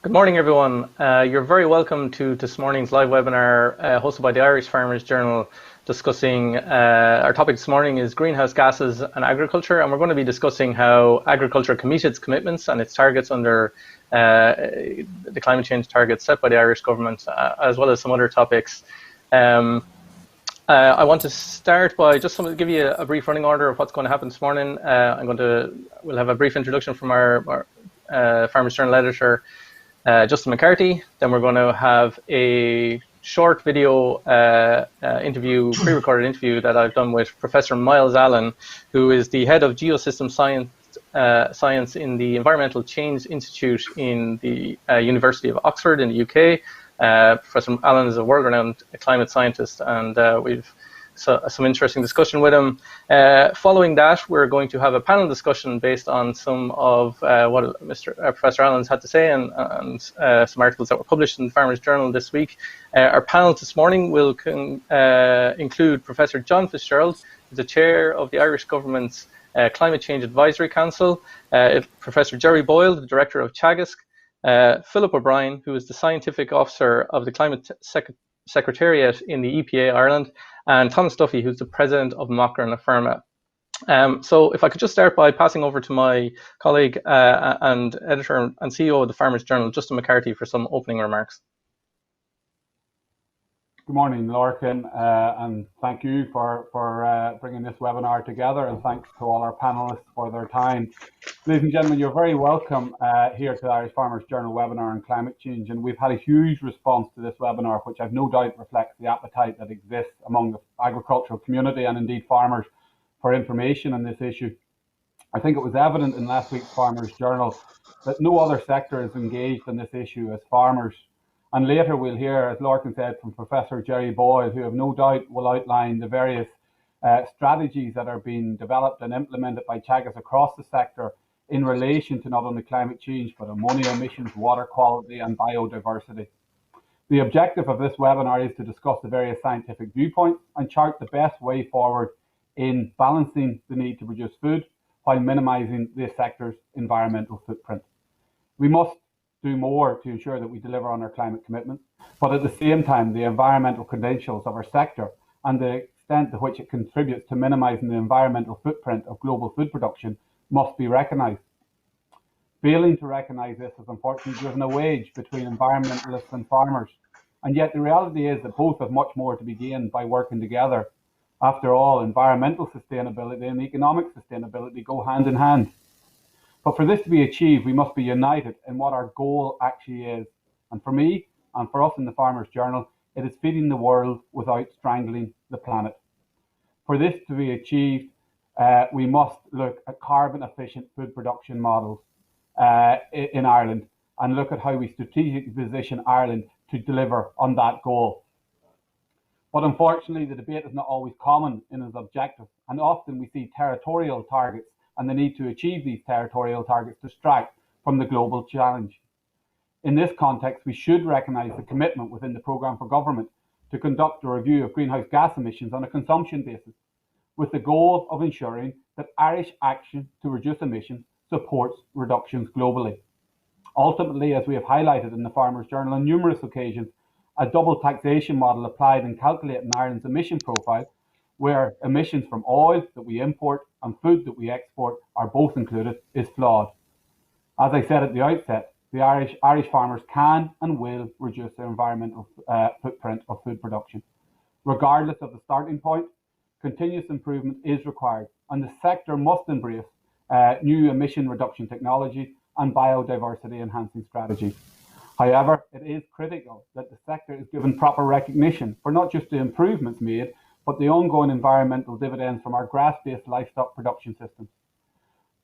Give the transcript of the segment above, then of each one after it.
Good morning, everyone. You're very welcome to this morning's live webinar hosted by the Irish Farmers Journal discussing, our topic this morning is greenhouse gases and agriculture, and we're going to be discussing how agriculture can meet its commitments and its targets under the climate change targets set by the Irish government, as well as some other topics. I want to start by just give you a brief running order of what's going to happen this morning. We'll have a brief introduction from our Farmers Journal editor, Justin McCarthy. Then we're going to have a short video pre-recorded interview that I've done with Professor Miles Allan, who is the head of geosystem science in the Environmental Change Institute in the University of Oxford in the UK. Professor Allan is a world-renowned climate scientist, and we've some interesting discussion with him. Following that, we're going to have a panel discussion based on some of what Professor Allans had to say and some articles that were published in the Farmers Journal this week. Our panel this morning will include Professor John Fitzgerald, who's the chair of the Irish Government's Climate Change Advisory Council, Professor Jerry Boyle, the director of Teagasc, Philip O'Brien, who is the scientific officer of the Climate Secretariat in the EPA Ireland, and Thomas Duffy, who's the president of Macra na Firma. So if I could just start by passing over to my colleague and editor and CEO of the Farmers Journal, Justin McCarthy, for some opening remarks. Good morning, Lorcan, and thank you for bringing this webinar together, and thanks to all our panelists for their time. Ladies and gentlemen, you're very welcome here to the Irish Farmers Journal webinar on climate change, and we've had a huge response to this webinar, which I've no doubt reflects the appetite that exists among the agricultural community and indeed farmers for information on this issue. I think it was evident in last week's Farmers Journal that no other sector is engaged in this issue as farmers. And later we'll hear, as Lorcan said, from Professor Jerry Boyle, who have no doubt will outline the various strategies that are being developed and implemented by Teagasc across the sector in relation to not only climate change, but ammonia emissions, water quality and biodiversity. The objective of this webinar is to discuss the various scientific viewpoints and chart the best way forward in balancing the need to produce food while minimising the sector's environmental footprint. We must do more to ensure that we deliver on our climate commitments, but at the same time, the environmental credentials of our sector and the extent to which it contributes to minimising the environmental footprint of global food production must be recognised. Failing to recognise this has unfortunately driven a wedge between environmentalists and farmers, and yet the reality is that both have much more to be gained by working together. After all, environmental sustainability and economic sustainability go hand in hand. But for this to be achieved, we must be united in what our goal actually is. And for me, and for us in the Farmers Journal, it is feeding the world without strangling the planet. For this to be achieved, we must look at carbon efficient food production models in Ireland and look at how we strategically position Ireland to deliver on that goal. But unfortunately, the debate is not always common in its objective, and often we see territorial targets and the need to achieve these territorial targets distract from the global challenge. In this context, we should recognise the commitment within the programme for government to conduct a review of greenhouse gas emissions on a consumption basis, with the goal of ensuring that Irish action to reduce emissions supports reductions globally. Ultimately, as we have highlighted in the Farmers Journal on numerous occasions, a double taxation model applied in calculating Ireland's emission profile, where emissions from oil that we import and food that we export are both included, is flawed. As I said at the outset, the Irish farmers can and will reduce their environmental footprint of food production. Regardless of the starting point, continuous improvement is required, and the sector must embrace new emission reduction technologies and biodiversity enhancing strategies. However, it is critical that the sector is given proper recognition for not just the improvements made, but the ongoing environmental dividends from our grass-based livestock production systems.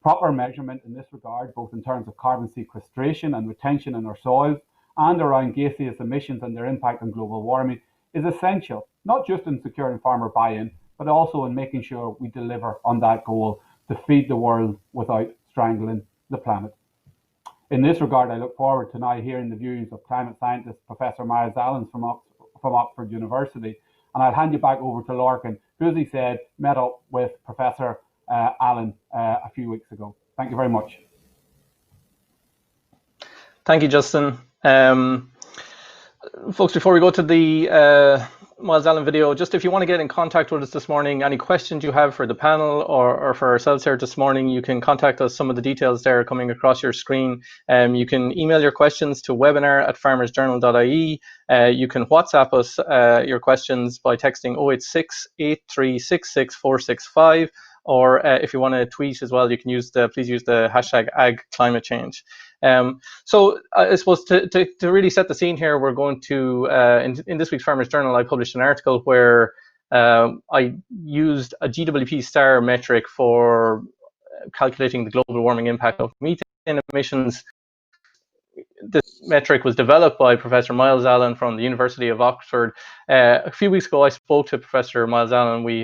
Proper measurement in this regard, both in terms of carbon sequestration and retention in our soils and around gaseous emissions and their impact on global warming, is essential, not just in securing farmer buy-in, but also in making sure we deliver on that goal to feed the world without strangling the planet. In this regard, I look forward to now hearing the views of climate scientist Professor Miles Allans from Oxford University. And I'll hand you back over to Lorcan, who, as he said, met up with Professor Allan a few weeks ago. Thank you very much. Thank you, Justin. Folks, before we go to the Miles Allen video, just if you want to get in contact with us this morning, any questions you have for the panel or for ourselves here this morning, you can contact us. Some of the details there are coming across your screen. You can email your questions to webinar@farmersjournal.ie. You can WhatsApp us your questions by texting 086 8366 465. Or if you want to tweet as well, you can please use the hashtag #AgClimateChange. So I suppose to really set the scene here, we're going to, in this week's Farmers Journal, I published an article where I used a GWP star metric for calculating the global warming impact of methane emissions. This metric was developed by Professor Miles Allen from the University of Oxford. A few weeks ago, I spoke to Professor Miles Allen. We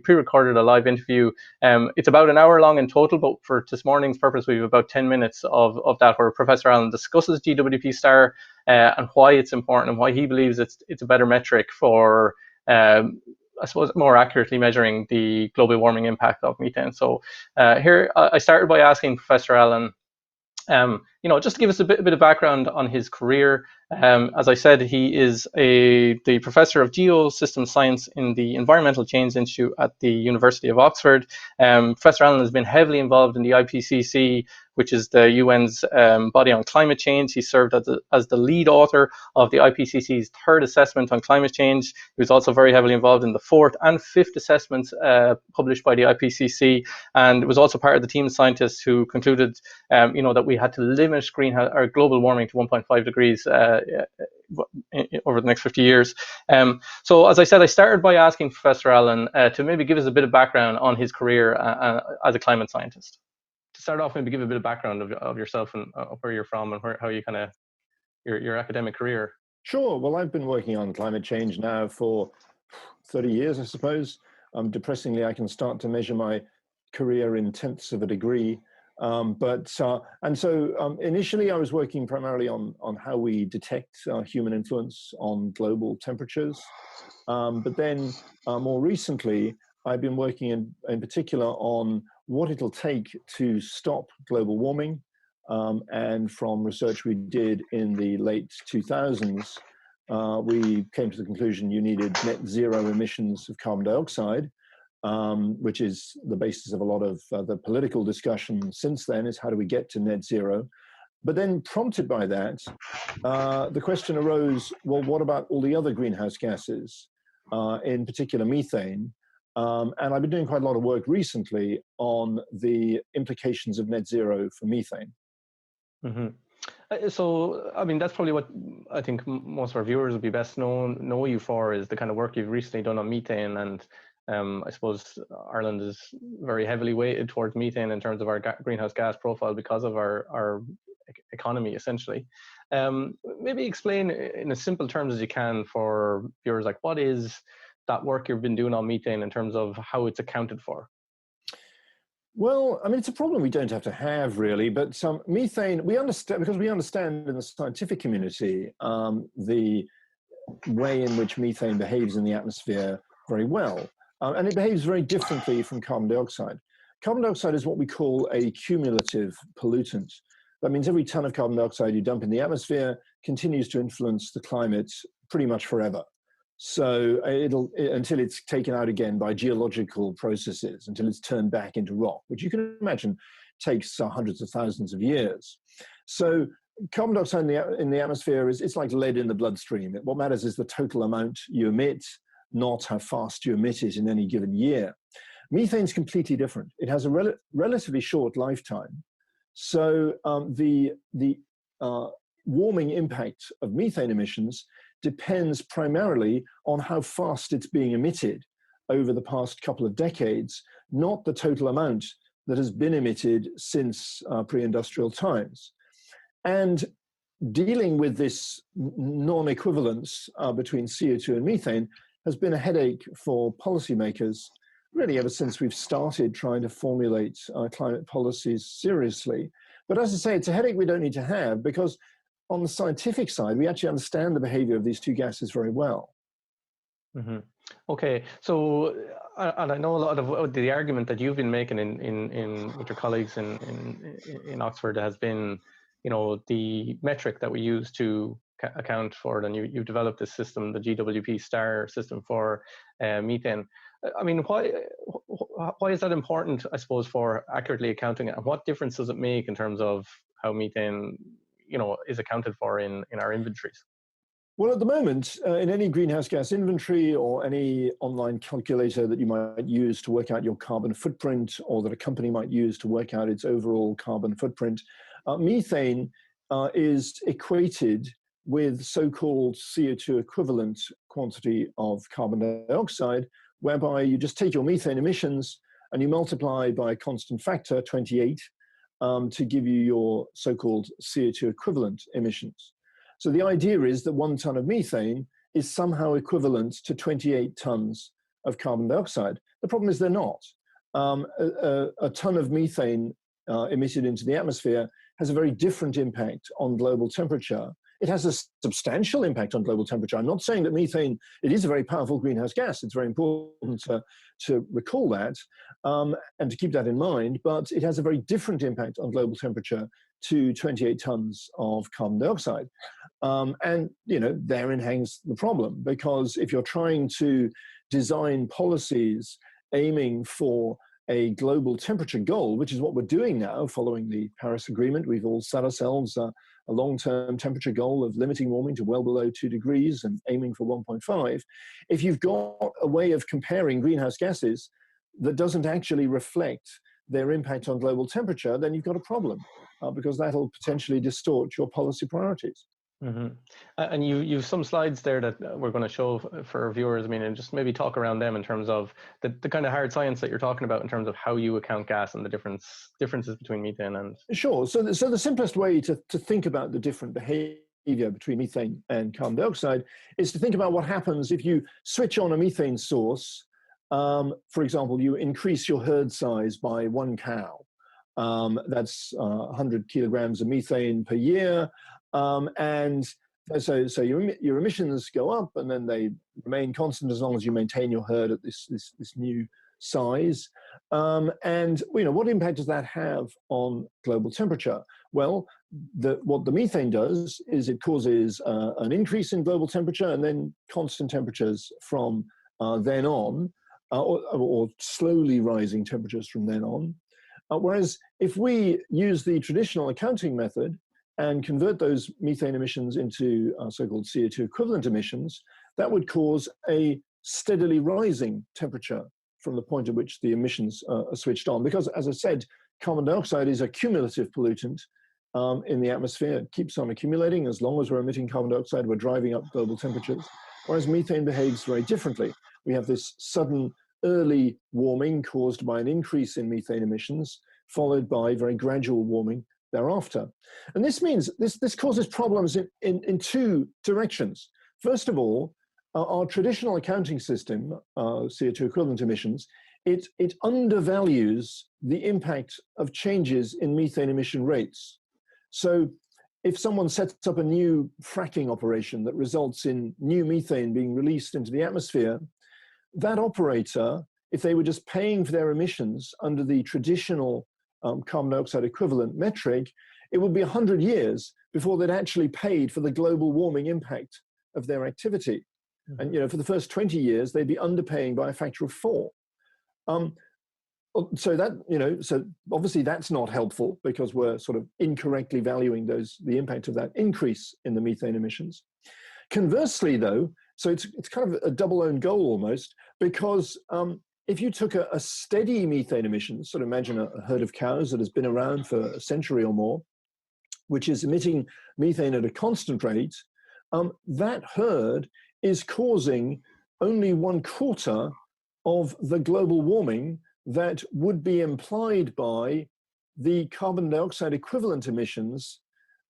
pre-recorded a live interview. It's about an hour long in total, but for this morning's purpose, we have about 10 minutes of that, where Professor Allen discusses GWP star and why it's important and why he believes it's a better metric for, I suppose, more accurately measuring the global warming impact of methane. So here, I started by asking Professor Allen, just to give us a bit of background on his career. As I said, he is the professor of geosystem science in the Environmental Change Institute at the University of Oxford. Professor Allen has been heavily involved in the IPCC, which is the UN's body on climate change. He served as the lead author of the IPCC's third assessment on climate change. He was also very heavily involved in the fourth and fifth assessments published by the IPCC, and was also part of the team of scientists who concluded, that we had to limit global warming to 1.5 degrees over the next 50 years. So as I said, I started by asking Professor Allen to maybe give us a bit of background on his career as a climate scientist. To start off, maybe give a bit of background of yourself and where you're from and how you kind of your academic career. Sure. Well, I've been working on climate change now for 30 years, I suppose. Depressingly, I can start to measure my career in tenths of a degree. Initially I was working primarily on how we detect human influence on global temperatures. But then more recently, I've been working in particular on what it'll take to stop global warming. And from research we did in the late 2000s, we came to the conclusion you needed net zero emissions of carbon dioxide. Which is the basis of a lot of the political discussion since then, is how do we get to net zero? But then prompted by that, the question arose, well, what about all the other greenhouse gases, in particular methane? And I've been doing quite a lot of work recently on the implications of net zero for methane. Mm-hmm. So, I mean, that's probably what I think most of our viewers would be best know you for, is the kind of work you've recently done on methane. And I suppose Ireland is very heavily weighted towards methane in terms of our greenhouse gas profile because of our economy, essentially. Maybe explain in as simple terms as you can for viewers, like, what is that work you've been doing on methane in terms of how it's accounted for? Well, I mean, it's a problem we don't have to have, really, but methane, we understand, because we understand in the scientific community the way in which methane behaves in the atmosphere very well. And it behaves very differently from carbon dioxide. Carbon dioxide is what we call a cumulative pollutant. That means every ton of carbon dioxide you dump in the atmosphere continues to influence the climate pretty much forever. So until it's taken out again by geological processes, until it's turned back into rock, which you can imagine takes hundreds of thousands of years. So carbon dioxide in the atmosphere it's like lead in the bloodstream. What matters is the total amount you emit, not how fast you emit it in any given year. Methane's completely different. It has a relatively short lifetime. So the warming impact of methane emissions depends primarily on how fast it's being emitted over the past couple of decades, not the total amount that has been emitted since pre-industrial times. And dealing with this non-equivalence between CO2 and methane has been a headache for policymakers really ever since we've started trying to formulate climate policies seriously. But as I say, it's a headache we don't need to have, because on the scientific side, we actually understand the behavior of these two gases very well. Mm-hmm. Okay, so and I know a lot of the argument that you've been making in with your colleagues in Oxford has been the metric that we use to account for it, and you've developed this system, the GWP star system for methane. I mean, why is that important, I suppose, for accurately accounting it, and what difference does it make in terms of how methane, is accounted for in our inventories? Well, at the moment, in any greenhouse gas inventory or any online calculator that you might use to work out your carbon footprint, or that a company might use to work out its overall carbon footprint, methane is equated with so-called CO2 equivalent quantity of carbon dioxide, whereby you just take your methane emissions and you multiply by a constant factor, 28, to give you your so-called CO2 equivalent emissions. So the idea is that 1 ton of methane is somehow equivalent to 28 tons of carbon dioxide. The problem is they're not. A ton of methane emitted into the atmosphere has a very different impact on global temperature. It has a substantial impact on global temperature. I'm not saying that methane, it is a very powerful greenhouse gas. It's very important to recall that and to keep that in mind, but it has a very different impact on global temperature to 28 tons of carbon dioxide. And, therein hangs the problem, because if you're trying to design policies aiming for a global temperature goal, which is what we're doing now following the Paris Agreement, we've all set ourselves a long-term temperature goal of limiting warming to well below 2 degrees and aiming for 1.5. If you've got a way of comparing greenhouse gases that doesn't actually reflect their impact on global temperature, then you've got a problem, because that'll potentially distort your policy priorities. Mm-hmm. And you've some slides there that we're going to show for our viewers. I mean, and just maybe talk around them in terms of the kind of hard science that you're talking about in terms of how you account gas and the differences between methane and... Sure. So the simplest way to think about the different behavior between methane and carbon dioxide is to think about what happens if you switch on a methane source. For example, you increase your herd size by 1 cow. That's 100 kilograms of methane per year. And so your emissions go up, and then they remain constant as long as you maintain your herd at this new size. And what impact does that have on global temperature? Well, what the methane does is it causes an increase in global temperature and then constant temperatures from then on, or slowly rising temperatures from then on. Whereas if we use the traditional accounting method and convert those methane emissions into so-called CO2 equivalent emissions, that would cause a steadily rising temperature from the point at which the emissions are switched on. Because, as I said, carbon dioxide is a cumulative pollutant in the atmosphere. It keeps on accumulating. As long as we're emitting carbon dioxide, we're driving up global temperatures. Whereas methane behaves very differently. We have this sudden early warming caused by an increase in methane emissions, followed by very gradual warming thereafter. And this means this causes problems in 2 directions. First of all, our traditional accounting system, CO2 equivalent emissions, it undervalues the impact of changes in methane emission rates. So if someone sets up a new fracking operation that results in new methane being released into the atmosphere, that operator, if they were just paying for their emissions under the traditional carbon dioxide equivalent metric, it would be 100 years before they'd actually paid for the global warming impact of their activity. Mm-hmm. And for the first 20 years, they'd be underpaying by a factor of 4. So obviously that's not helpful, because we're sort of incorrectly valuing the impact of that increase in the methane emissions. Conversely, though, so it's kind of a double-owned goal almost, because if you took a steady methane emission, sort of imagine a herd of cows that has been around for a century or more, which is emitting methane at a constant rate, that herd is causing only 1/4 of the global warming that would be implied by the carbon dioxide equivalent emissions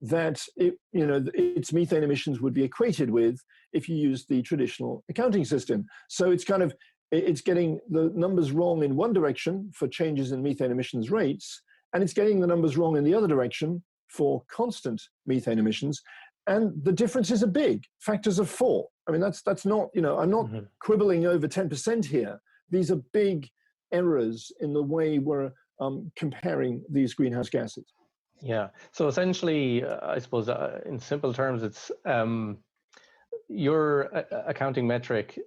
that its methane emissions would be equated with if you use the traditional accounting system. So it's getting the numbers wrong in one direction for changes in methane emissions rates, and it's getting the numbers wrong in the other direction for constant methane emissions. And the differences are big, factors of 4. I mean, that's not, I'm not mm-hmm. quibbling over 10% here. These are big errors in the way we're comparing these greenhouse gases. Yeah. So essentially, I suppose in simple terms, it's your accounting metric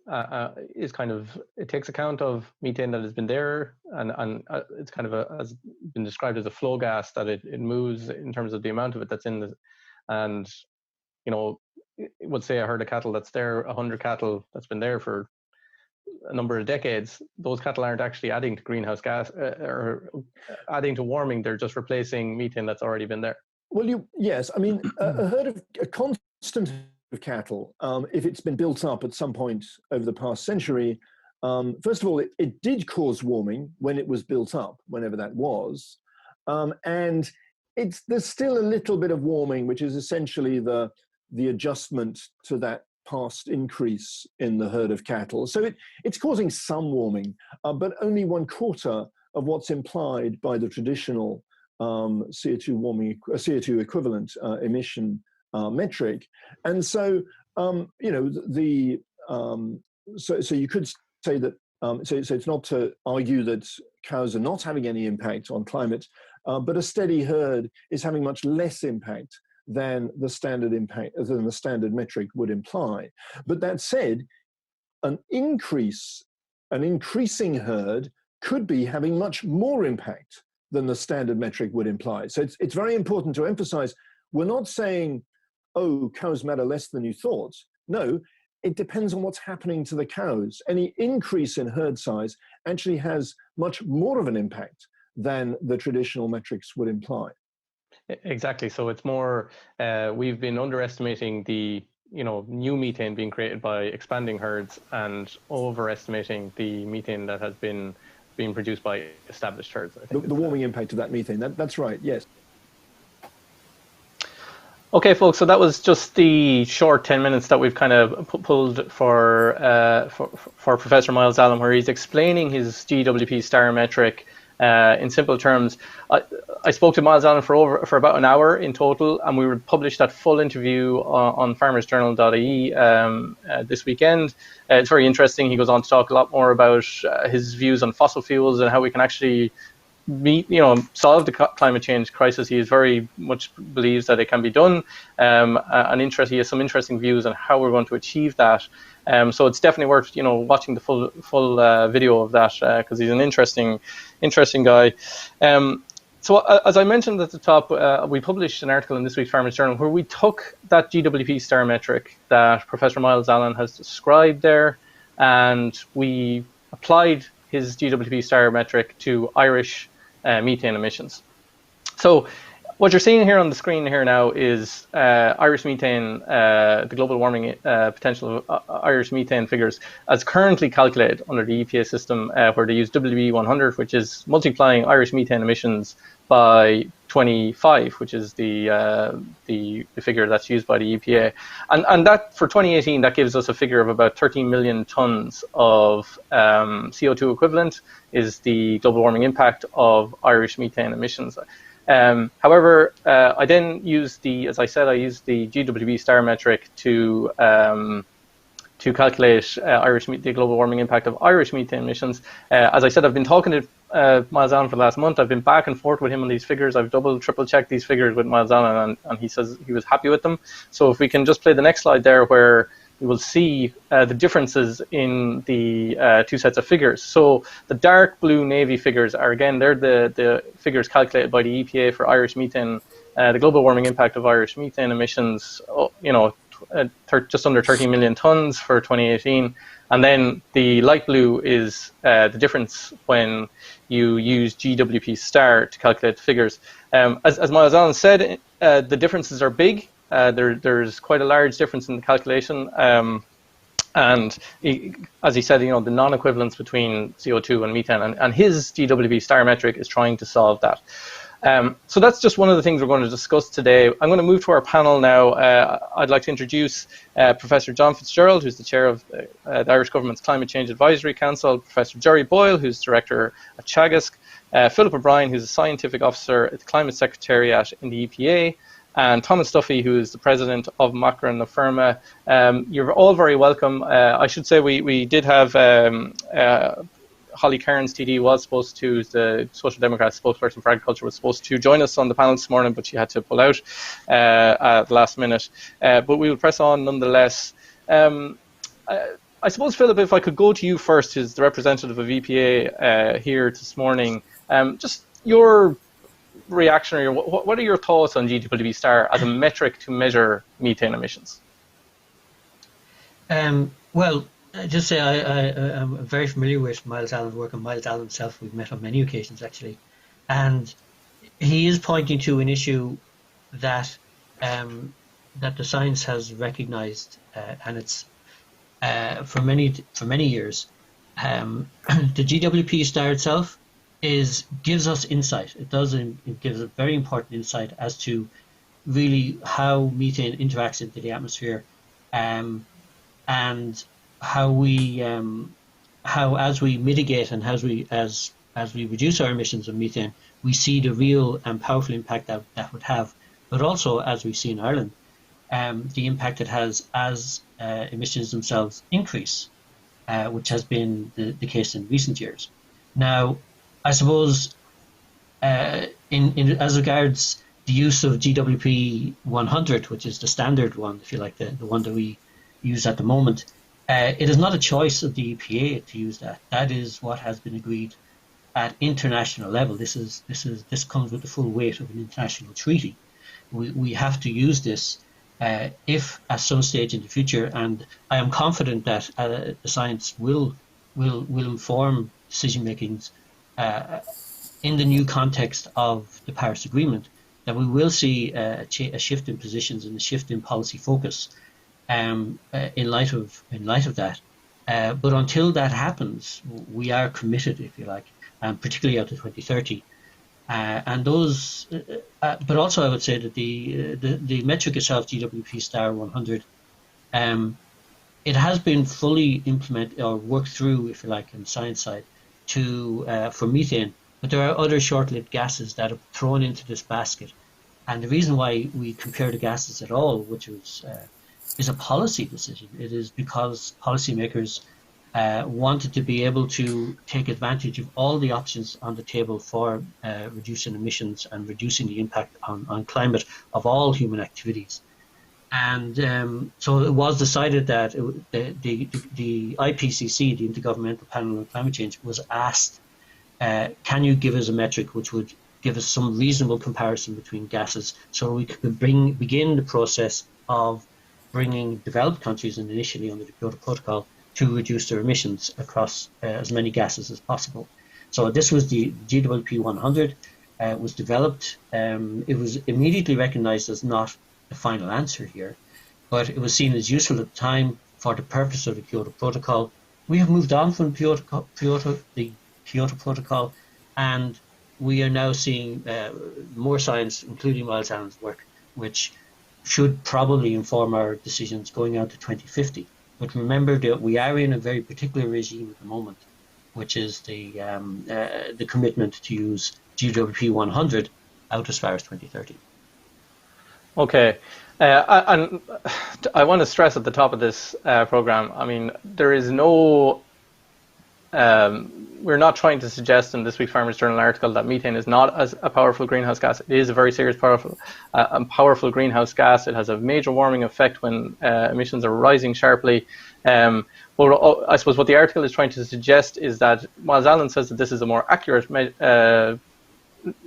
is kind of, it takes account of methane that has been there, and it's kind of has been described as a flow gas, that it moves in terms of the amount of it that's in the, and you know, would say a herd of cattle that's there, 100 cattle that's been there for a number of decades, those cattle aren't actually adding to greenhouse gas or adding to warming. They're just replacing methane that's already been there. Well, yes. I mean, a herd of a constant herd of cattle, if it's been built up at some point over the past century, first of all, it did cause warming when it was built up, whenever that was, and there's still a little bit of warming, which is essentially the adjustment to that past increase in the herd of cattle. So it's causing some warming, but only 1/4 of what's implied by the traditional CO2 equivalent emission metric. And so, you know, so you could say that, so it's not to argue that cows are not having any impact on climate, but a steady herd is having much less impact than the standard metric would imply. But that said, an increasing herd could be having much more impact than the standard metric would imply. So it's very important to emphasize, we're not saying, oh, cows matter less than you thought. No, it depends on what's happening to the cows. Any increase in herd size actually has much more of an impact than the traditional metrics would imply. Exactly. So it's more, we've been underestimating the new methane being created by expanding herds, and overestimating the methane that has been being produced by established herds. I think the warming impact of that methane. That's right. Yes. Okay, folks. So that was just the short 10 minutes that we've kind of pulled for Professor Myles Allan, where he's explaining his GWP star metric in simple terms. I spoke to Myles Allan for about an hour in total, and we would publish that full interview on farmersjournal.ie this weekend. It's very interesting. He goes on to talk a lot more about his views on fossil fuels and how we can actually solve the climate change crisis. He is very much believes that it can be done, he has some interesting views on how we're going to achieve that. So it's definitely worth watching the full video of that, because he's an interesting guy. So as I mentioned at the top, we published an article in this week's Farmers Journal where we took that GWP star metric that Professor Myles Allan has described there, and we applied his GWP star metric to Irish methane emissions. So what you're seeing here on the screen here now is Irish methane, the global warming potential of Irish methane figures as currently calculated under the EPA system, where they use WB100, which is multiplying Irish methane emissions by 25, which is the figure that's used by the EPA. And that, for 2018, that gives us a figure of about 13 million tons of CO2 equivalent is the global warming impact of Irish methane emissions. However, I then used as I said, I used the GWB star metric to calculate the global warming impact of Irish methane emissions. As I said, I've been talking to Myles Allan for the last month. I've been back and forth with him on these figures. I've triple checked these figures with Myles Allan, and he says he was happy with them. So if we can just play the next slide there, where we will see the differences in the two sets of figures. So the dark blue navy figures are, again, they're the figures calculated by the EPA for Irish methane, the global warming impact of Irish methane emissions, just under 30 million tons for 2018. And then the light blue is the difference when you use GWP star to calculate the figures. As Myles Allan said, the differences are big. There's quite a large difference in the calculation, and as he said, the non-equivalence between CO2 and methane, and his GWP star metric is trying to solve that. So that's just one of the things we're going to discuss today. I'm going to move to our panel now. I'd like to introduce Professor John Fitzgerald, who's the chair of the Irish Government's Climate Change Advisory Council, Professor Jerry Boyle, who's director at Teagasc, Philip O'Brien, who's a scientific officer at the Climate Secretariat in the EPA, and Thomas Duffy, who is the president of Macra na Firma. You're all very welcome. I should say we did have Holly Cairns, TD, was supposed to, the Social Democrat spokesperson for agriculture, was supposed to join us on the panel this morning, but she had to pull out at the last minute. But we will press on nonetheless. I suppose, Philip, if I could go to you first, as the representative of EPA here this morning, just your reaction, or what are your thoughts on GWP star as a metric to measure methane emissions? Well, just say I'm very familiar with Myles Allan's work, and Myles Allan himself we've met on many occasions actually, and he is pointing to an issue that that the science has recognised, and it's for many years. The GWP star itself gives us insight. It gives a very important insight as to really how methane interacts into the atmosphere, and how as we mitigate and as we reduce our emissions of methane, we see the real and powerful impact that would have. But also, as we see in Ireland, the impact it has as emissions themselves increase, which has been the case in recent years. Now, I suppose as regards the use of GWP 100, which is the standard one, if you like, the one that we use at the moment, it is not a choice of the EPA to use that. That is what has been agreed at international level. This comes with the full weight of an international treaty. We have to use this if at some stage in the future, and I am confident that the science will inform decision makings in the new context of the Paris Agreement, that we will see a shift in positions and a shift in policy focus in light of that. But until that happens, we are committed, if you like, particularly out to 2030. And those, but also I would say that the metric itself, GWP star 100, it has been fully implemented or worked through, if you like, on the science side for methane. But there are other short-lived gases that are thrown into this basket. And the reason why we compare the gases at all, which is a policy decision, it is because policymakers wanted to be able to take advantage of all the options on the table for reducing emissions and reducing the impact on climate of all human activities. And so it was decided that the IPCC, the Intergovernmental Panel on Climate Change, was asked, can you give us a metric which would give us some reasonable comparison between gases, so we could begin the process of bringing developed countries, and initially under the Kyoto Protocol, to reduce their emissions across as many gases as possible. So this was the GWP 100. Was developed. It was immediately recognized as not the final answer here, but it was seen as useful at the time for the purpose of the Kyoto Protocol. We have moved on from the Kyoto Protocol, and we are now seeing more science, including Myles Allan's work, which should probably inform our decisions going out to 2050. But remember that we are in a very particular regime at the moment, which is the commitment to use GWP 100 out as far as 2030. Okay. And I want to stress at the top of this program, I mean, there is no, we're not trying to suggest in this week's Farmers Journal article that methane is not as a powerful greenhouse gas. It is a very serious, powerful greenhouse gas. It has a major warming effect when emissions are rising sharply. But I suppose what the article is trying to suggest is that Myles Allan says that this is a more accurate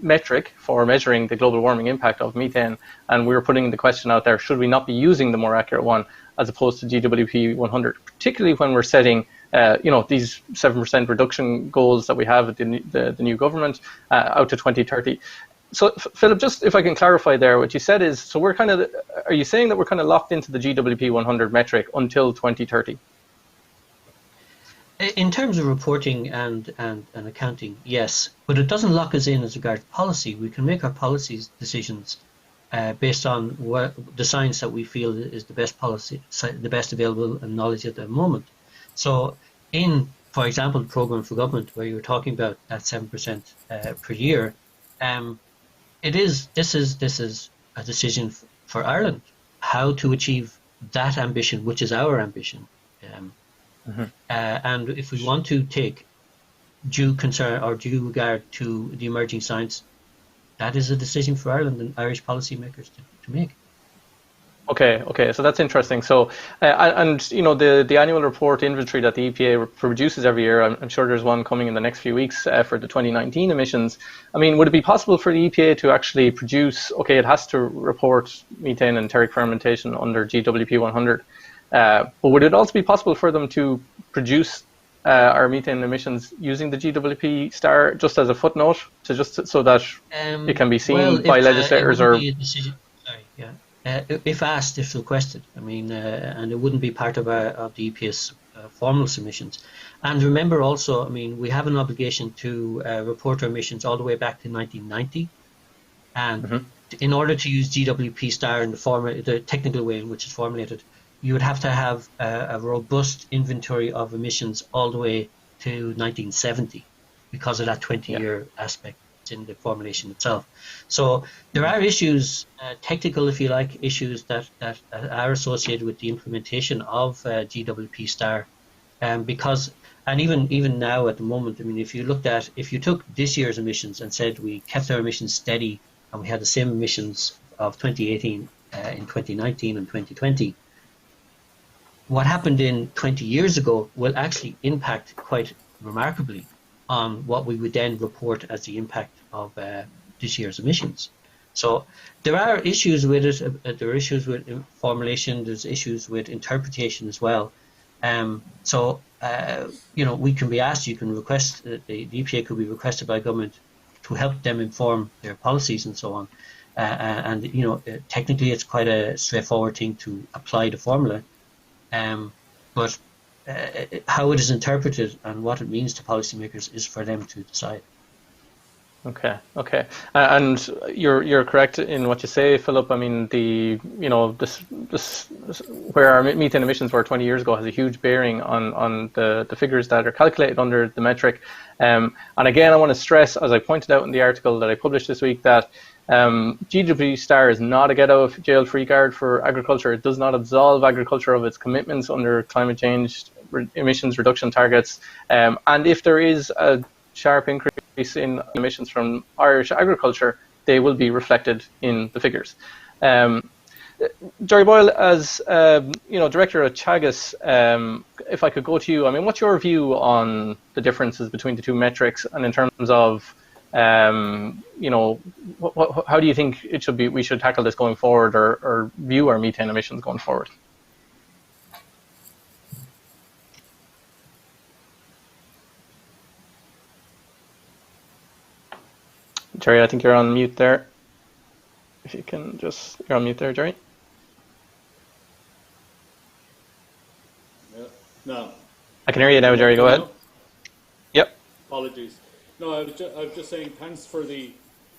metric for measuring the global warming impact of methane, and we're putting the question out there, should we not be using the more accurate one as opposed to GWP 100, particularly when we're setting these 7% reduction goals that we have at the new government out to 2030. So Philip, just if I can clarify there, what you said is, so we're are you saying that we're kind of locked into the GWP 100 metric until 2030? In terms of reporting and accounting, yes, but it doesn't lock us in as regards policy. We can make our policy decisions based on the science that we feel is the best policy, the best available knowledge at the moment. So for example, the Programme for Government, where you were talking about that 7% per year, this is a decision for Ireland, how to achieve that ambition, which is our ambition. And if we want to take due concern or due regard to the emerging science, that is a decision for Ireland and Irish policymakers to make. Okay, so that's interesting. So, and you know, the annual report inventory that the EPA produces every year, I'm sure there's one coming in the next few weeks for the 2019 emissions. I mean, would it be possible for the EPA to actually produce, okay, it has to report methane and enteric fermentation under GWP 100, but would it also be possible for them to produce our methane emissions using the GWP star just as a footnote, to just so that it can be seen by legislators or? Sorry, yeah. If asked, if requested, I mean, and it wouldn't be part of the EPA's formal submissions. And remember also, I mean, we have an obligation to report our emissions all the way back to 1990. And in order to use GWP star in the technical way in which it's formulated, you would have to have a robust inventory of emissions all the way to 1970 because of that 20-year aspect in the formulation itself. So there are issues, technical, if you like, issues that are associated with the implementation of GWP star, because, and even now at the moment, I mean, if you took this year's emissions and said we kept our emissions steady and we had the same emissions of 2018 in 2019 and 2020, what happened in 20 years ago will actually impact quite remarkably on what we would then report as the impact of this year's emissions. So there are issues with it. There are issues with formulation. There's issues with interpretation as well. So you know, we can be asked. You can request. The EPA could be requested by government to help them inform their policies and so on. And you know, technically, it's quite a straightforward thing to apply the formula. But how it is interpreted and what it means to policymakers is for them to decide. Okay. And you're correct in what you say, Philip. I mean, this where our methane emissions were 20 years ago has a huge bearing on the figures that are calculated under the metric. And again, I want to stress, as I pointed out in the article that I published this week, that GWP star is not a get out of jail free card for agriculture. It does not absolve agriculture of its commitments under climate change emissions reduction targets. And if there is a sharp increase in emissions from Irish agriculture, they will be reflected in the figures. Jerry Boyle, as director at Teagasc, if I could go to you, I mean, what's your view on the differences between the two metrics, and in terms of how do you think we should tackle this going forward, or view our methane emissions going forward? Jerry, I think you're on mute there. If you can you're on mute there, Jerry. No. I can hear you now, Jerry. Go ahead. Yep. Apologies. No, I was just saying thanks for the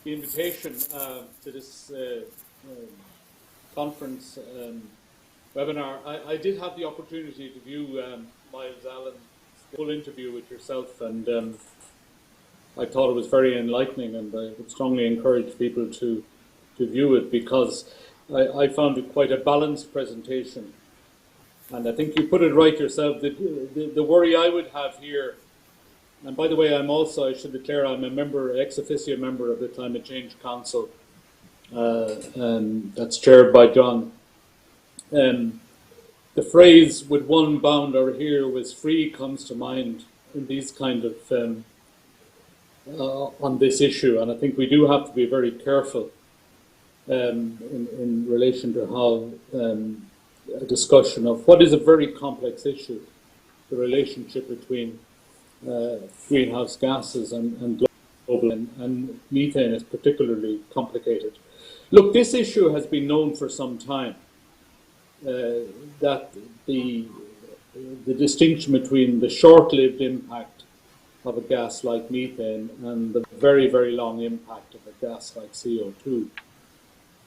invitation to this conference webinar. I did have the opportunity to view Miles Allan's full interview with yourself, and I thought it was very enlightening, and I would strongly encourage people to view it, because I found it quite a balanced presentation. And I think you put it right yourself. The worry I would have here, and by the way, I should declare, I'm a member, ex officio member of the Climate Change Council, that's chaired by John. The phrase "with one bound or here was free" comes to mind in these kind of on this issue, and I think we do have to be very careful in relation to how a discussion of what is a very complex issue, the relationship between greenhouse gases and global, and methane is particularly complicated. Look, this issue has been known for some time, that the distinction between the short-lived impact of a gas like methane and the very, very long impact of a gas like CO2.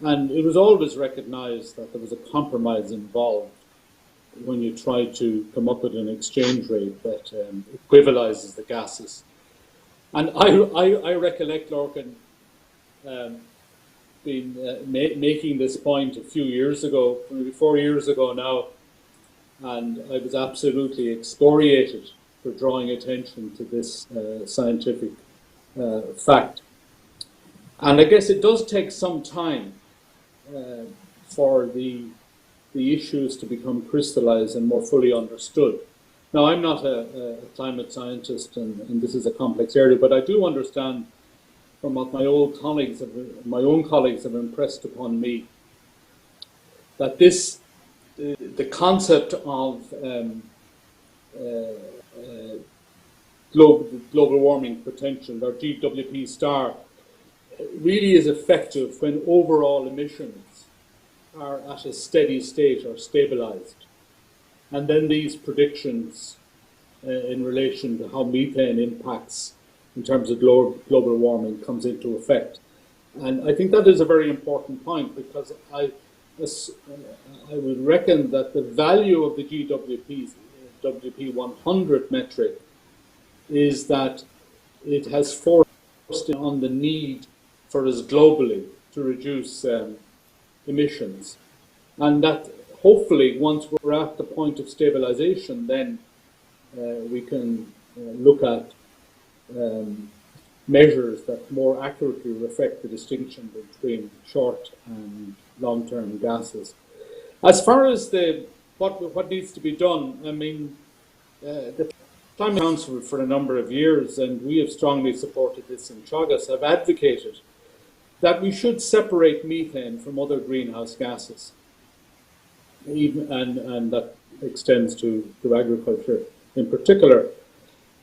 And it was always recognized that there was a compromise involved when you try to come up with an exchange rate that equivalizes the gases. And I recollect Lorcan making this point a few years ago, maybe 4 years ago now, and I was absolutely excoriated for drawing attention to this scientific fact. And I guess it does take some time for the issues to become crystallized and more fully understood. Now, I'm not a climate scientist, and this is a complex area, but I do understand from what my own colleagues have impressed upon me that the concept of global warming potential, or GWP star, really is effective when overall emissions are at a steady state or stabilized. And then these predictions in relation to how methane impacts in terms of global warming comes into effect. And I think that is a very important point, because I would reckon that the value of the GWP 100 metric is that it has forced on the need for us globally to reduce emissions. And that hopefully, once we're at the point of stabilization, then we can look at measures that more accurately reflect the distinction between short and long-term gases. As far as what needs to be done, I mean, the Climate Council for a number of years, and we have strongly supported this in Teagasc, have advocated that we should separate methane from other greenhouse gases, and that extends to agriculture in particular.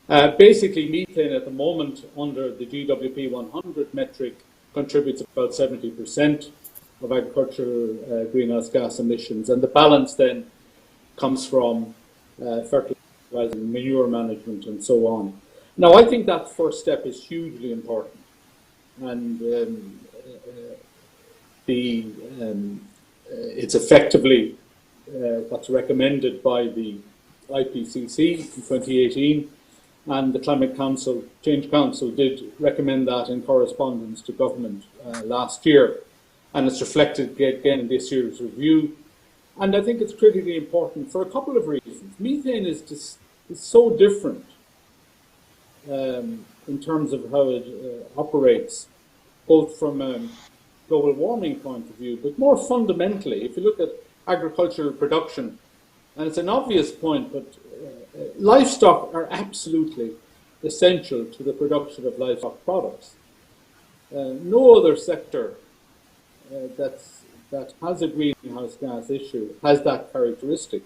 Basically, methane at the moment under the GWP 100 metric contributes about 70% of agricultural greenhouse gas emissions, and the balance then comes from fertilizer, manure management, and so on. Now, I think that first step is hugely important, and it's effectively what's recommended by the IPCC in 2018, and the Climate Council, Change Council, did recommend that in correspondence to government last year, and it's reflected again in this year's review. And I think it's critically important for a couple of reasons. Methane is so different in terms of how it operates, both from a global warming point of view, but more fundamentally, if you look at agricultural production, and it's an obvious point, but livestock are absolutely essential to the production of livestock products. No other sector that has a greenhouse gas issue has that characteristic.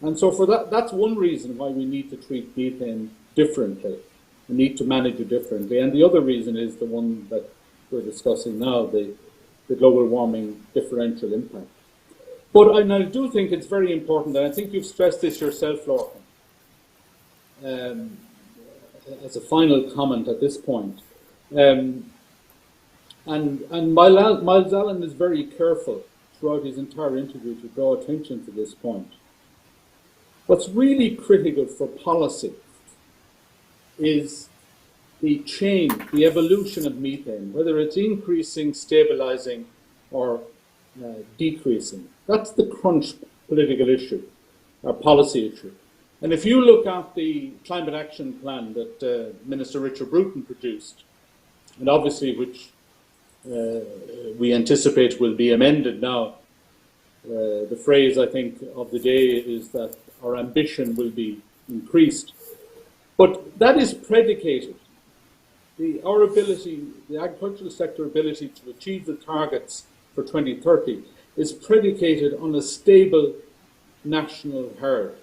And so for that's one reason why we need to treat methane differently. We need to manage it differently. And the other reason is the one that we're discussing now, the global warming differential impact. But I do think it's very important, and I think you've stressed this yourself, Lorcan, as a final comment at this point. And Myles Allan is very careful throughout his entire interview to draw attention to this point. What's really critical for policy is the change, the evolution of methane, whether it's increasing, stabilizing, or decreasing. That's the crunch political issue, or policy issue. And if you look at the climate action plan that Minister Richard Bruton produced, and obviously which we anticipate will be amended now, the phrase, I think, of the day is that our ambition will be increased. But that is predicated, our ability, the agricultural sector ability to achieve the targets for 2030 is predicated on a stable national herd.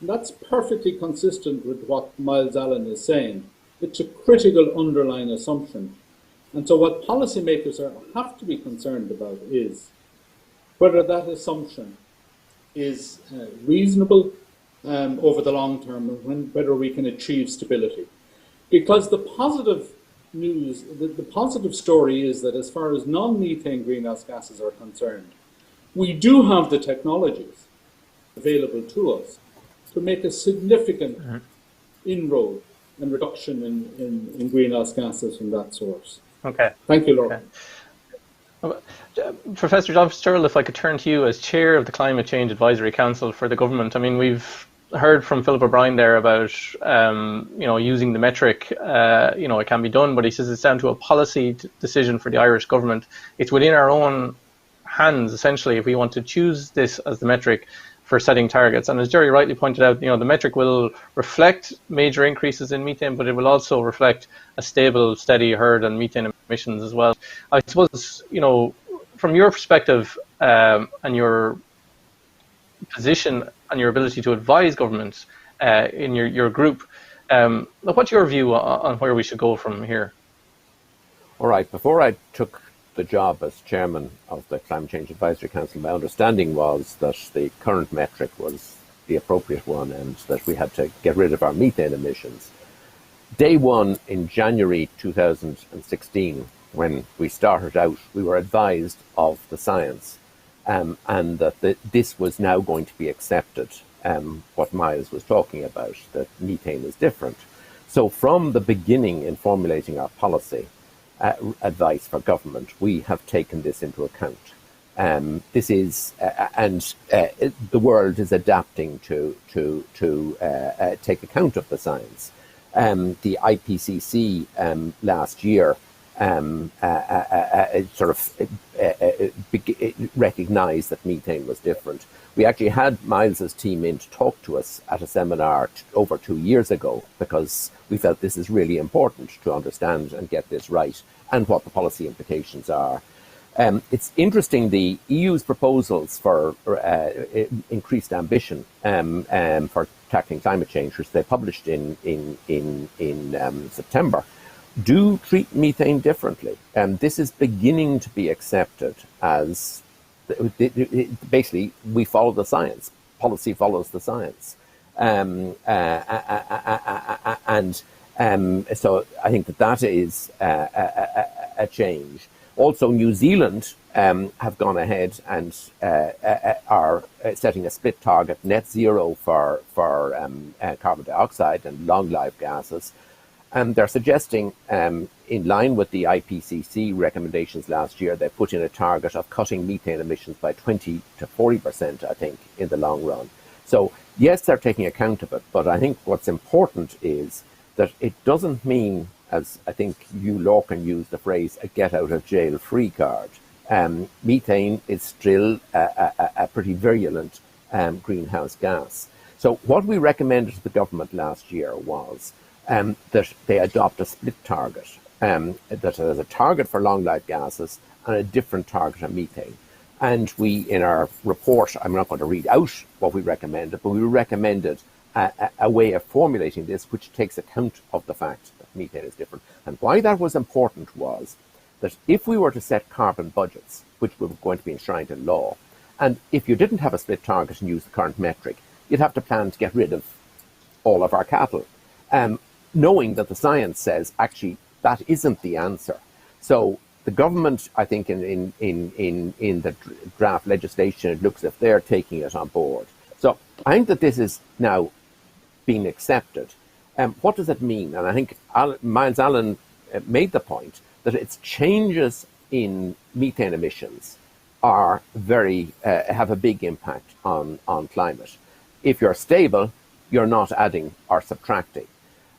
And that's perfectly consistent with what Myles Allan is saying. It's a critical underlying assumption. And so what policymakers have to be concerned about is whether that assumption is reasonable over the long term, and whether we can achieve stability. Because the positive news, the positive story is that as far as non-methane greenhouse gases are concerned, we do have the technologies available to us to make a significant inroad and reduction in greenhouse gases from that source. Okay. Thank you, Laura. Okay. Professor John Fitzgerald, if I could turn to you as chair of the Climate Change Advisory Council for the government. I mean, we've heard from Philip O'Brien there about using the metric. It can be done, but he says it's down to a policy decision for the Irish government. It's within our own hands, essentially, if we want to choose this as the metric for setting targets. And as Jerry rightly pointed out, the metric will reflect major increases in methane, but it will also reflect a stable, steady herd on methane emissions as well. I suppose, from your perspective and your position and your ability to advise governments in your group, what's your view on where we should go from here? All right. Before I took the job as chairman of the Climate Change Advisory Council, my understanding was that the current metric was the appropriate one and that we had to get rid of our methane emissions. Day one in January 2016, when we started out, we were advised of the science and that this was now going to be accepted, what Miles was talking about, that methane is different. So from the beginning in formulating our policy advice for government, we have taken this into account. This is, the world is adapting to take account of the science. The IPCC last year recognized that methane was different. We actually had Miles's team in to talk to us at a seminar over 2 years ago because we felt this is really important to understand and get this right and what the policy implications are. It's interesting, the EU's proposals for increased ambition for tackling climate change, which they published in September, do treat methane differently. This is beginning to be accepted as basically we follow the science. Policy follows the science. So I think that is a change. Also, New Zealand have gone ahead and are setting a split target, net zero for carbon dioxide and long-lived gases. And they're suggesting, in line with the IPCC recommendations last year, they put in a target of cutting methane emissions by 20 to 40%, I think, in the long run. So, yes, they're taking account of it, but I think what's important is that it doesn't mean, as I think Hugh Lorcan used the phrase, a get-out-of-jail-free card. Methane is still a pretty virulent greenhouse gas. So what we recommended to the government last year was that they adopt a split target, that there's a target for long-lived gases and a different target on methane. And we, in our report, I'm not going to read out what we recommended, but we recommended a way of formulating this which takes account of the fact that methane is different. And why that was important was that if we were to set carbon budgets, which were going to be enshrined in law, and if you didn't have a split target and use the current metric, you'd have to plan to get rid of all of our cattle, knowing that the science says actually that isn't the answer. So the government, I think, in the draft legislation, it looks as if they're taking it on board. So I think that this is now being accepted. What does it mean? And I think Miles Allen made the point that its changes in methane emissions are have a big impact on climate. If you're stable, you're not adding or subtracting.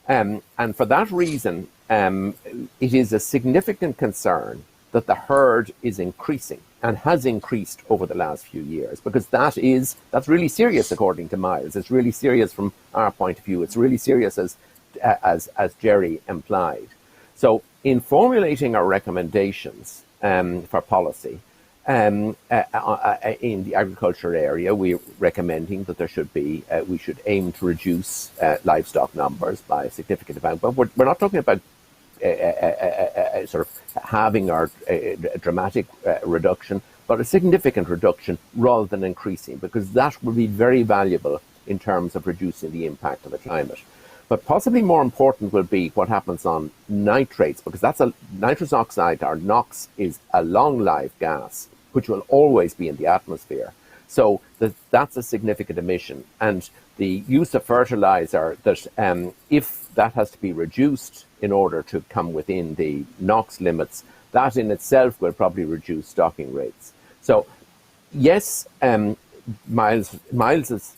And for that reason, it is a significant concern that the herd is increasing and has increased over the last few years, because that's really serious, according to Miles. It's really serious from our point of view. It's really serious, as Jerry implied. So in formulating our recommendations for policy in the agriculture area, we're recommending that there should be, we should aim to reduce livestock numbers by a significant amount. But we're not talking about sort of having a dramatic reduction, but a significant reduction rather than increasing, because that will be very valuable in terms of reducing the impact of the climate. But possibly more important will be what happens on nitrates, because that's nitrous oxide, or NOx, is a long-lived gas, which will always be in the atmosphere. So that's a significant emission. And the use of fertilizer, that if that has to be reduced in order to come within the NOx limits, that in itself will probably reduce stocking rates. So yes,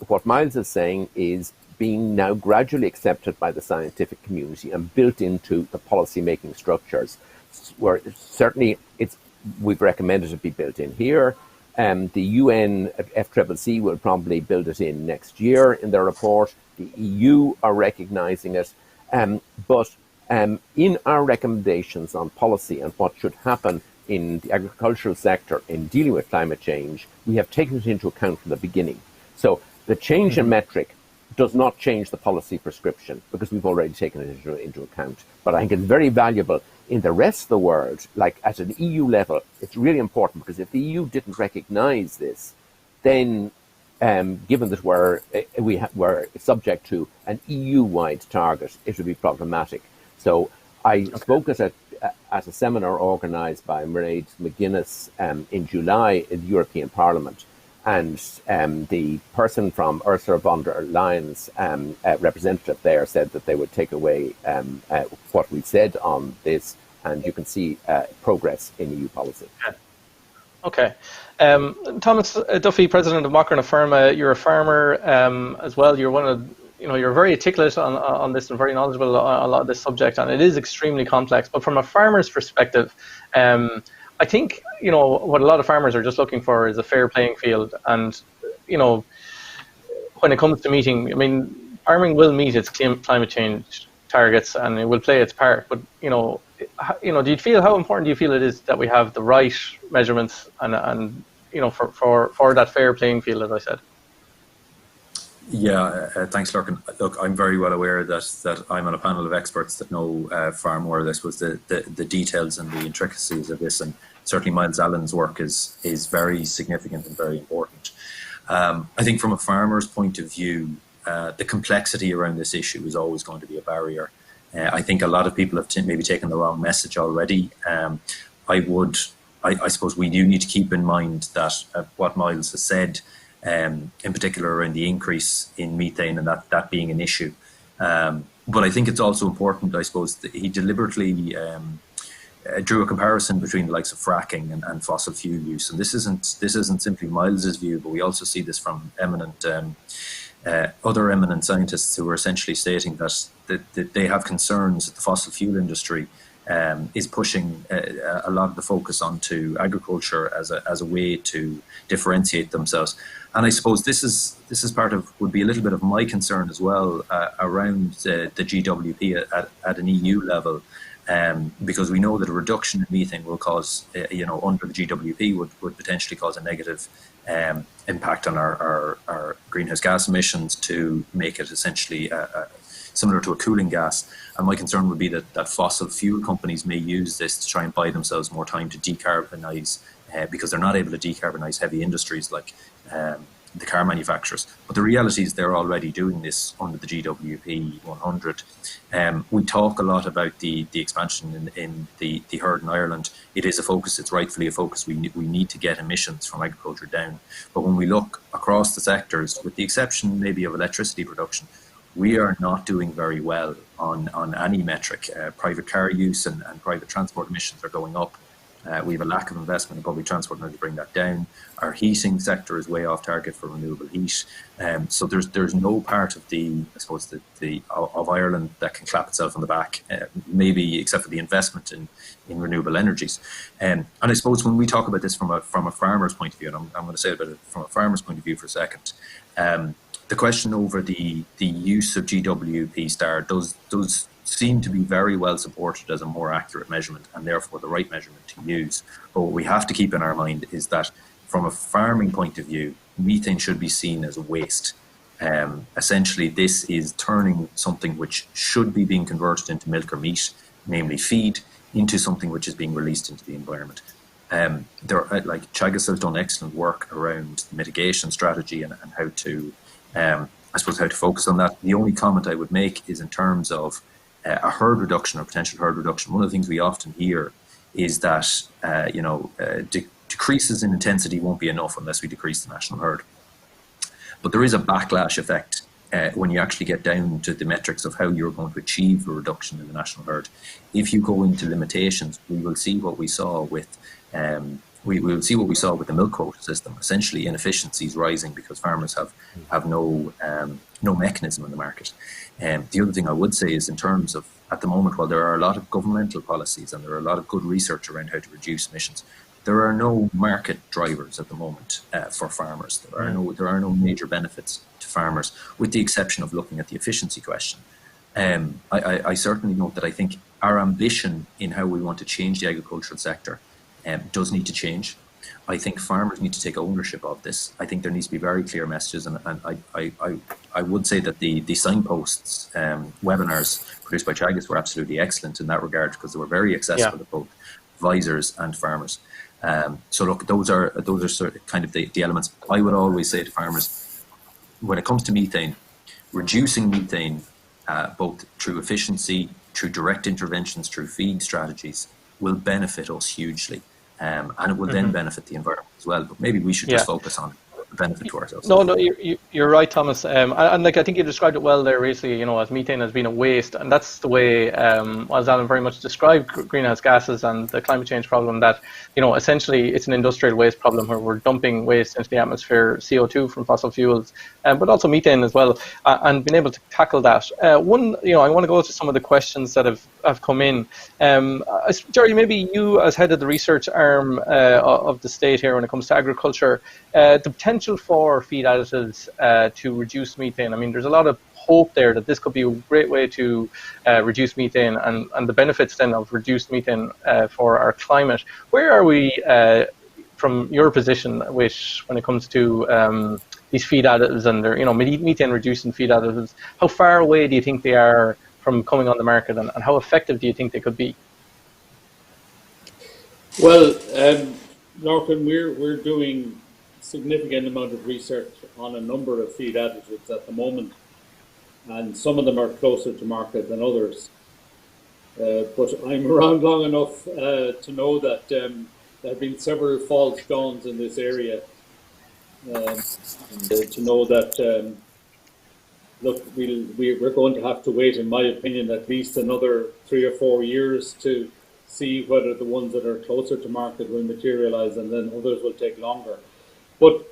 what Miles is saying is being now gradually accepted by the scientific community and built into the policy-making structures, where certainly we've recommended it be built in here. The UN FCCC will probably build it in next year in their report. The EU are recognising it. But in our recommendations on policy and what should happen in the agricultural sector in dealing with climate change, we have taken it into account from the beginning. So the change in metric does not change the policy prescription because we've already taken it into account. But I think it's very valuable in the rest of the world, like at an EU level. It's really important because if the EU didn't recognise this, then given that we're subject to an EU-wide target, it would be problematic. So I spoke at a seminar organised by Mairead McGuinness in July in the European Parliament, and the person from Ursula von der Leyen's representative there said that they would take away what we said on this, and you can see progress in EU policy. Okay. Thomas Duffy, president of Mochran Pharma, you're a farmer as well. You're one of, you're very articulate on this and very knowledgeable on a lot of this subject, and it is extremely complex. But from a farmer's perspective, I think, what a lot of farmers are just looking for is a fair playing field. And, when it comes to meeting, farming will meet its climate change targets and it will play its part. But, how important do you feel it is that we have the right measurements and for that fair playing field, as I said? Yeah, thanks, Lurkin. Look, I'm very well aware that I'm on a panel of experts that know far more, I suppose, the details and the intricacies of this, and certainly Miles Allan's work is very significant and very important. I think from a farmer's point of view, the complexity around this issue is always going to be a barrier. I think a lot of people have maybe taken the wrong message already. I suppose we do need to keep in mind that what Miles has said, in particular around the increase in methane and that being an issue. But I think it's also important, I suppose, that he deliberately drew a comparison between the likes of fracking and fossil fuel use. And this isn't simply Miles's view, but we also see this from other eminent scientists who are essentially stating that they have concerns that the fossil fuel industry is pushing a lot of the focus onto agriculture as a way to differentiate themselves. And I suppose this is would be a little bit of my concern as well around the GWP at an EU level, because we know that a reduction in methane will cause, under the GWP would potentially cause a negative impact on our greenhouse gas emissions to make it essentially similar to a cooling gas. And my concern would be that fossil fuel companies may use this to try and buy themselves more time to decarbonise, because they're not able to decarbonise heavy industries like the car manufacturers. But the reality is they're already doing this under the GWP 100. We talk a lot about the expansion in the herd in Ireland. It is a focus, it's rightfully a focus. We need to get emissions from agriculture down. But when we look across the sectors, with the exception maybe of electricity production, we are not doing very well on any metric. Private car use and private transport emissions are going up. We have a lack of investment in public transport now to bring that down. Our heating sector is way off target for renewable heat. So there's no part of of Ireland that can clap itself on the back, maybe except for the investment in renewable energies. And I suppose when we talk about this from a farmer's point of view, and I'm going to say about it from a farmer's point of view for a second, the question over the use of GWP star does seem to be very well supported as a more accurate measurement and therefore the right measurement to use. But what we have to keep in our mind is that from a farming point of view, methane should be seen as a waste. Essentially, this is turning something which should be being converted into milk or meat, namely feed, into something which is being released into the environment. Teagasc has done excellent work around mitigation strategy and how to focus on that. The only comment I would make is in terms of a herd reduction or potential herd reduction. One of the things we often hear is that decreases in intensity won't be enough unless we decrease the national herd. But there is a backlash effect when you actually get down to the metrics of how you're going to achieve a reduction in the national herd. If you go into limitations, we will see what we saw with we will see what we saw with the milk quota system. Essentially, inefficiencies rising because farmers have no mechanism in the market. The other thing I would say is, in terms of, at the moment, while there are a lot of governmental policies and there are a lot of good research around how to reduce emissions, there are no market drivers at the moment for farmers. There are no major benefits to farmers, with the exception of looking at the efficiency question. I certainly note that I think our ambition in how we want to change the agricultural sector does need to change. I think farmers need to take ownership of this. I think there needs to be very clear messages, and I would say that the signposts webinars produced by Teagasc were absolutely excellent in that regard, because they were very accessible to both advisors and farmers. So look, those are sort of kind of the elements. I would always say to farmers, when it comes to methane, reducing methane, both through efficiency, through direct interventions, through feed strategies, will benefit us hugely, and it will then benefit the environment as well. But maybe we should just focus on the benefit to ourselves. No, you're right, Thomas. And like, I think you described it well there, basically, as methane has been a waste, and that's the way as Alan very much described greenhouse gases and the climate change problem, that essentially it's an industrial waste problem where we're dumping waste into the atmosphere, CO2 from fossil fuels, but also methane as well, and being able to tackle that. I want to go to some of the questions that have come in. Jerry, maybe you, as head of the research arm of the state here when it comes to agriculture, the potential for feed additives to reduce methane. I mean, there's a lot of hope there that this could be a great way to reduce methane, and the benefits then of reduced methane for our climate. Where are we from your position, when it comes to these feed additives and their, methane reducing feed additives? How far away do you think they are from coming on the market, and how effective do you think they could be? Well, Lorcan, we're doing significant amount of research on a number of feed additives at the moment, and some of them are closer to market than others. But I'm around long enough to know that there have been several false dawns in this area, and to know that look, we're going to have to wait, in my opinion, at least another 3 or 4 years to see whether the ones that are closer to market will materialize, and then others will take longer. But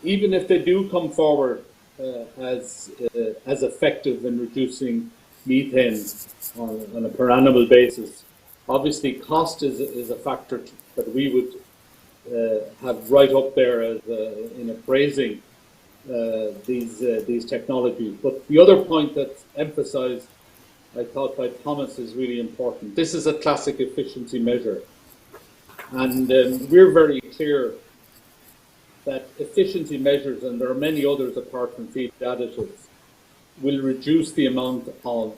even if they do come forward as effective in reducing methane on a per animal basis, obviously cost is a factor that we would have right up there as in appraising these technologies. But the other point that's emphasised, I thought, by Thomas is really important. This is a classic efficiency measure, and we're very clear that efficiency measures, and there are many others apart from feed additives, will reduce the amount of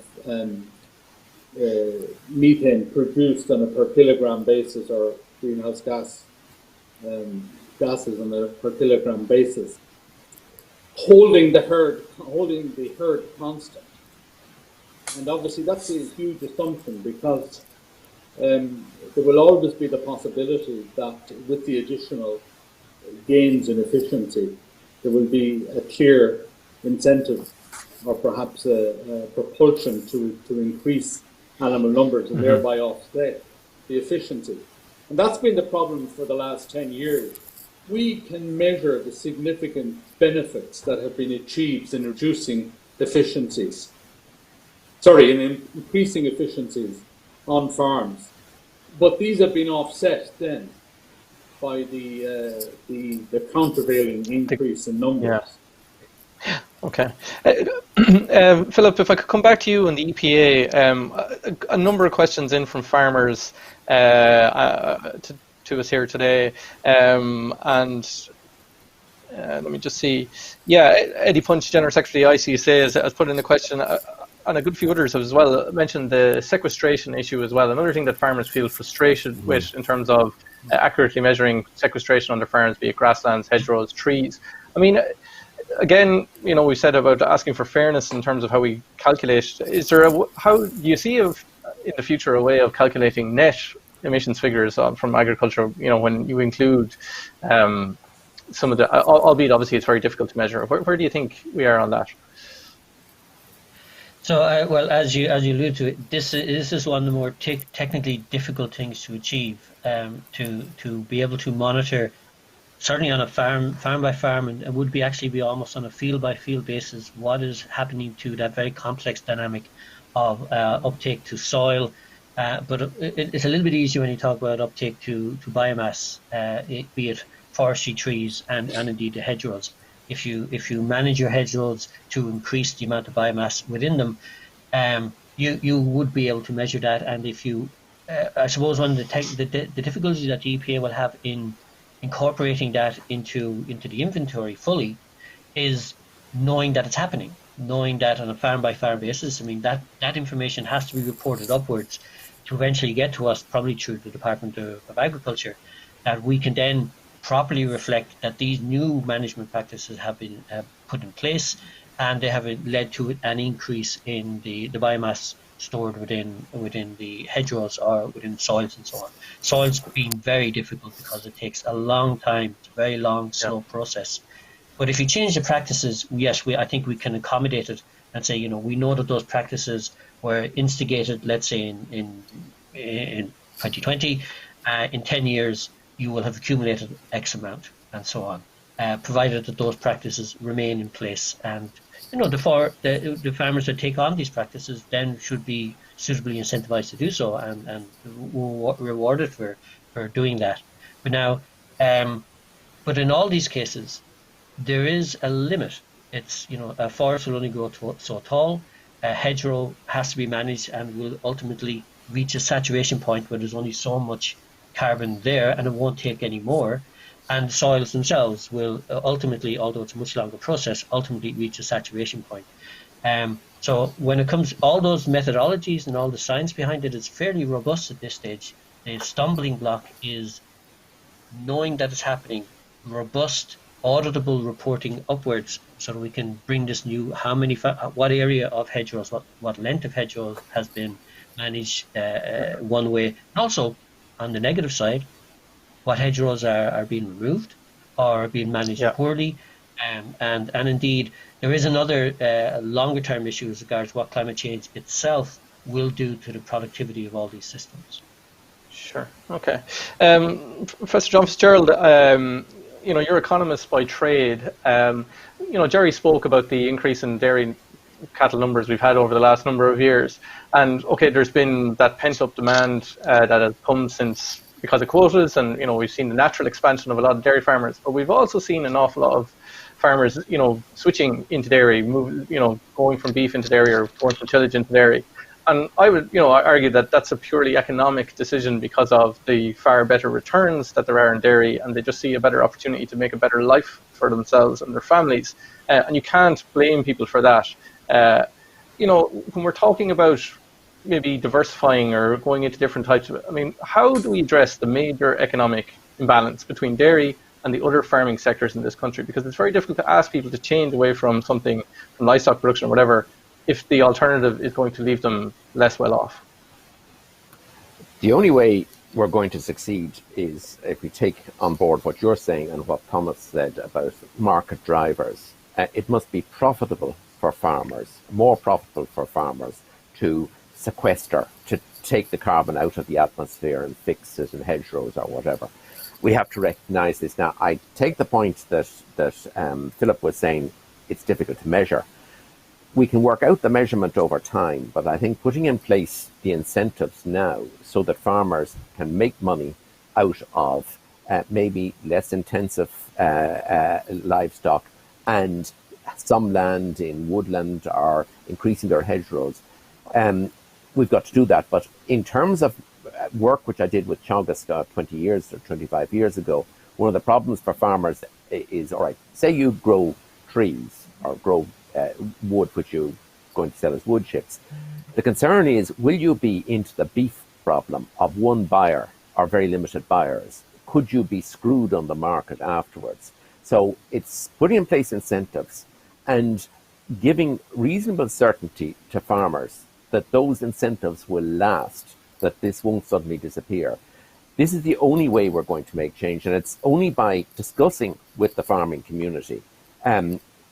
methane produced on a per kilogram basis, or greenhouse gases on a per kilogram basis, holding the herd constant. And obviously that's a huge assumption, because there will always be the possibility that with the additional gains in efficiency, there will be a clear incentive, or perhaps a propulsion to increase animal numbers and thereby offset the efficiency. And that's been the problem for the last 10 years. We can measure the significant benefits that have been achieved in reducing efficiencies, in increasing efficiencies on farms. But these have been offset then by the countervailing increase in numbers. Yeah. Okay. Philip, if I could come back to you on the EPA, a number of questions in from farmers to us here today, and let me just see. Yeah, Eddie Punch, General Secretary of the ICSA, has put in the question, and a good few others as well, mentioned the sequestration issue as well. Another thing that farmers feel frustrated with in terms of accurately measuring sequestration on their farms, be it grasslands, hedgerows, trees. I mean, again, we said about asking for fairness in terms of how we calculate. Is there how do you see in the future a way of calculating net emissions figures from agriculture? When you include some of the, albeit obviously it's very difficult to measure. Where do you think we are on that? So, well, as you allude to it, this is one of the more technically difficult things to achieve. To be able to monitor, certainly on a farm by farm, and it would be actually be almost on a field by field basis, what is happening to that very complex dynamic of uptake to soil. But it's a little bit easier when you talk about uptake to biomass, be it forestry trees and indeed the hedgerows. If you manage your hedgerows to increase the amount of biomass within them, you would be able to measure that. And if you, I suppose one of the difficulties that the EPA will have in incorporating that into the inventory fully is knowing that it's happening, knowing that on a farm by farm basis. I mean, that information has to be reported upwards to eventually get to us, probably through the Department of Agriculture, that we can then properly reflect that these new management practices have been put in place, and they have led to an increase in the biomass stored within the hedgerows or within soils and so on. Soils being very difficult because it takes a long time. It's a very long, slow process. But if you change the practices, yes, I think we can accommodate it and say, we know that those practices were instigated, let's say in 2020. In 10 years, you will have accumulated X amount and so on, provided that those practices remain in place. And the farmers that take on these practices then should be suitably incentivized to do so and rewarded for doing that. But now, but in all these cases, there is a limit. It's, a forest will only grow so tall. A hedgerow has to be managed and will ultimately reach a saturation point where there's only so much carbon there, and it won't take any more. And soils themselves will ultimately, although it's a much longer process, ultimately reach a saturation point. So when it comes, all those methodologies and all the science behind it is fairly robust at this stage. The stumbling block is knowing that it's happening, robust, auditable reporting upwards, so that we can bring this new, what area of hedgerows, what length of hedgerows has been managed one way, and also on the negative side, what hedgerows are being removed or being managed poorly, and indeed there is another longer term issue as regards what climate change itself will do to the productivity of all these systems. Sure. Okay. Professor John Fitzgerald, you're economist by trade. Jerry spoke about the increase in dairy cattle numbers we've had over the last number of years. And okay, there's been that pent-up demand that has come since because of quotas, and we've seen the natural expansion of a lot of dairy farmers. But we've also seen an awful lot of farmers, switching into dairy, going from beef into dairy or going from tillage into dairy. And I would, argue that that's a purely economic decision because of the far better returns that there are in dairy, and they just see a better opportunity to make a better life for themselves and their families. And you can't blame people for that. When we're talking about maybe diversifying or going into different types of, how do we address the major economic imbalance between dairy and the other farming sectors in this country? Because it's very difficult to ask people to change away from something, from livestock production or whatever, if the alternative is going to leave them less well off. The only way we're going to succeed is if we take on board what you're saying and what Thomas said about market drivers. It must be profitable for farmers, more profitable for farmers to sequester, to take the carbon out of the atmosphere and fix it in hedgerows or whatever. We have to recognize this. Now, I take the point that Philip was saying it's difficult to measure. We can work out the measurement over time, but I think putting in place the incentives now so that farmers can make money out of maybe less intensive livestock and some land in woodland or increasing their hedgerows, we've got to do that. But in terms of work which I did with Teagasc 20 years or 25 years ago, one of the problems for farmers is, all right, say you grow trees or grow wood, which you're going to sell as wood chips. The concern is, will you be into the beef problem of one buyer or very limited buyers? Could you be screwed on the market afterwards? So it's putting in place incentives and giving reasonable certainty to farmers that those incentives will last, that this won't suddenly disappear. This is the only way we're going to make change, and it's only by discussing with the farming community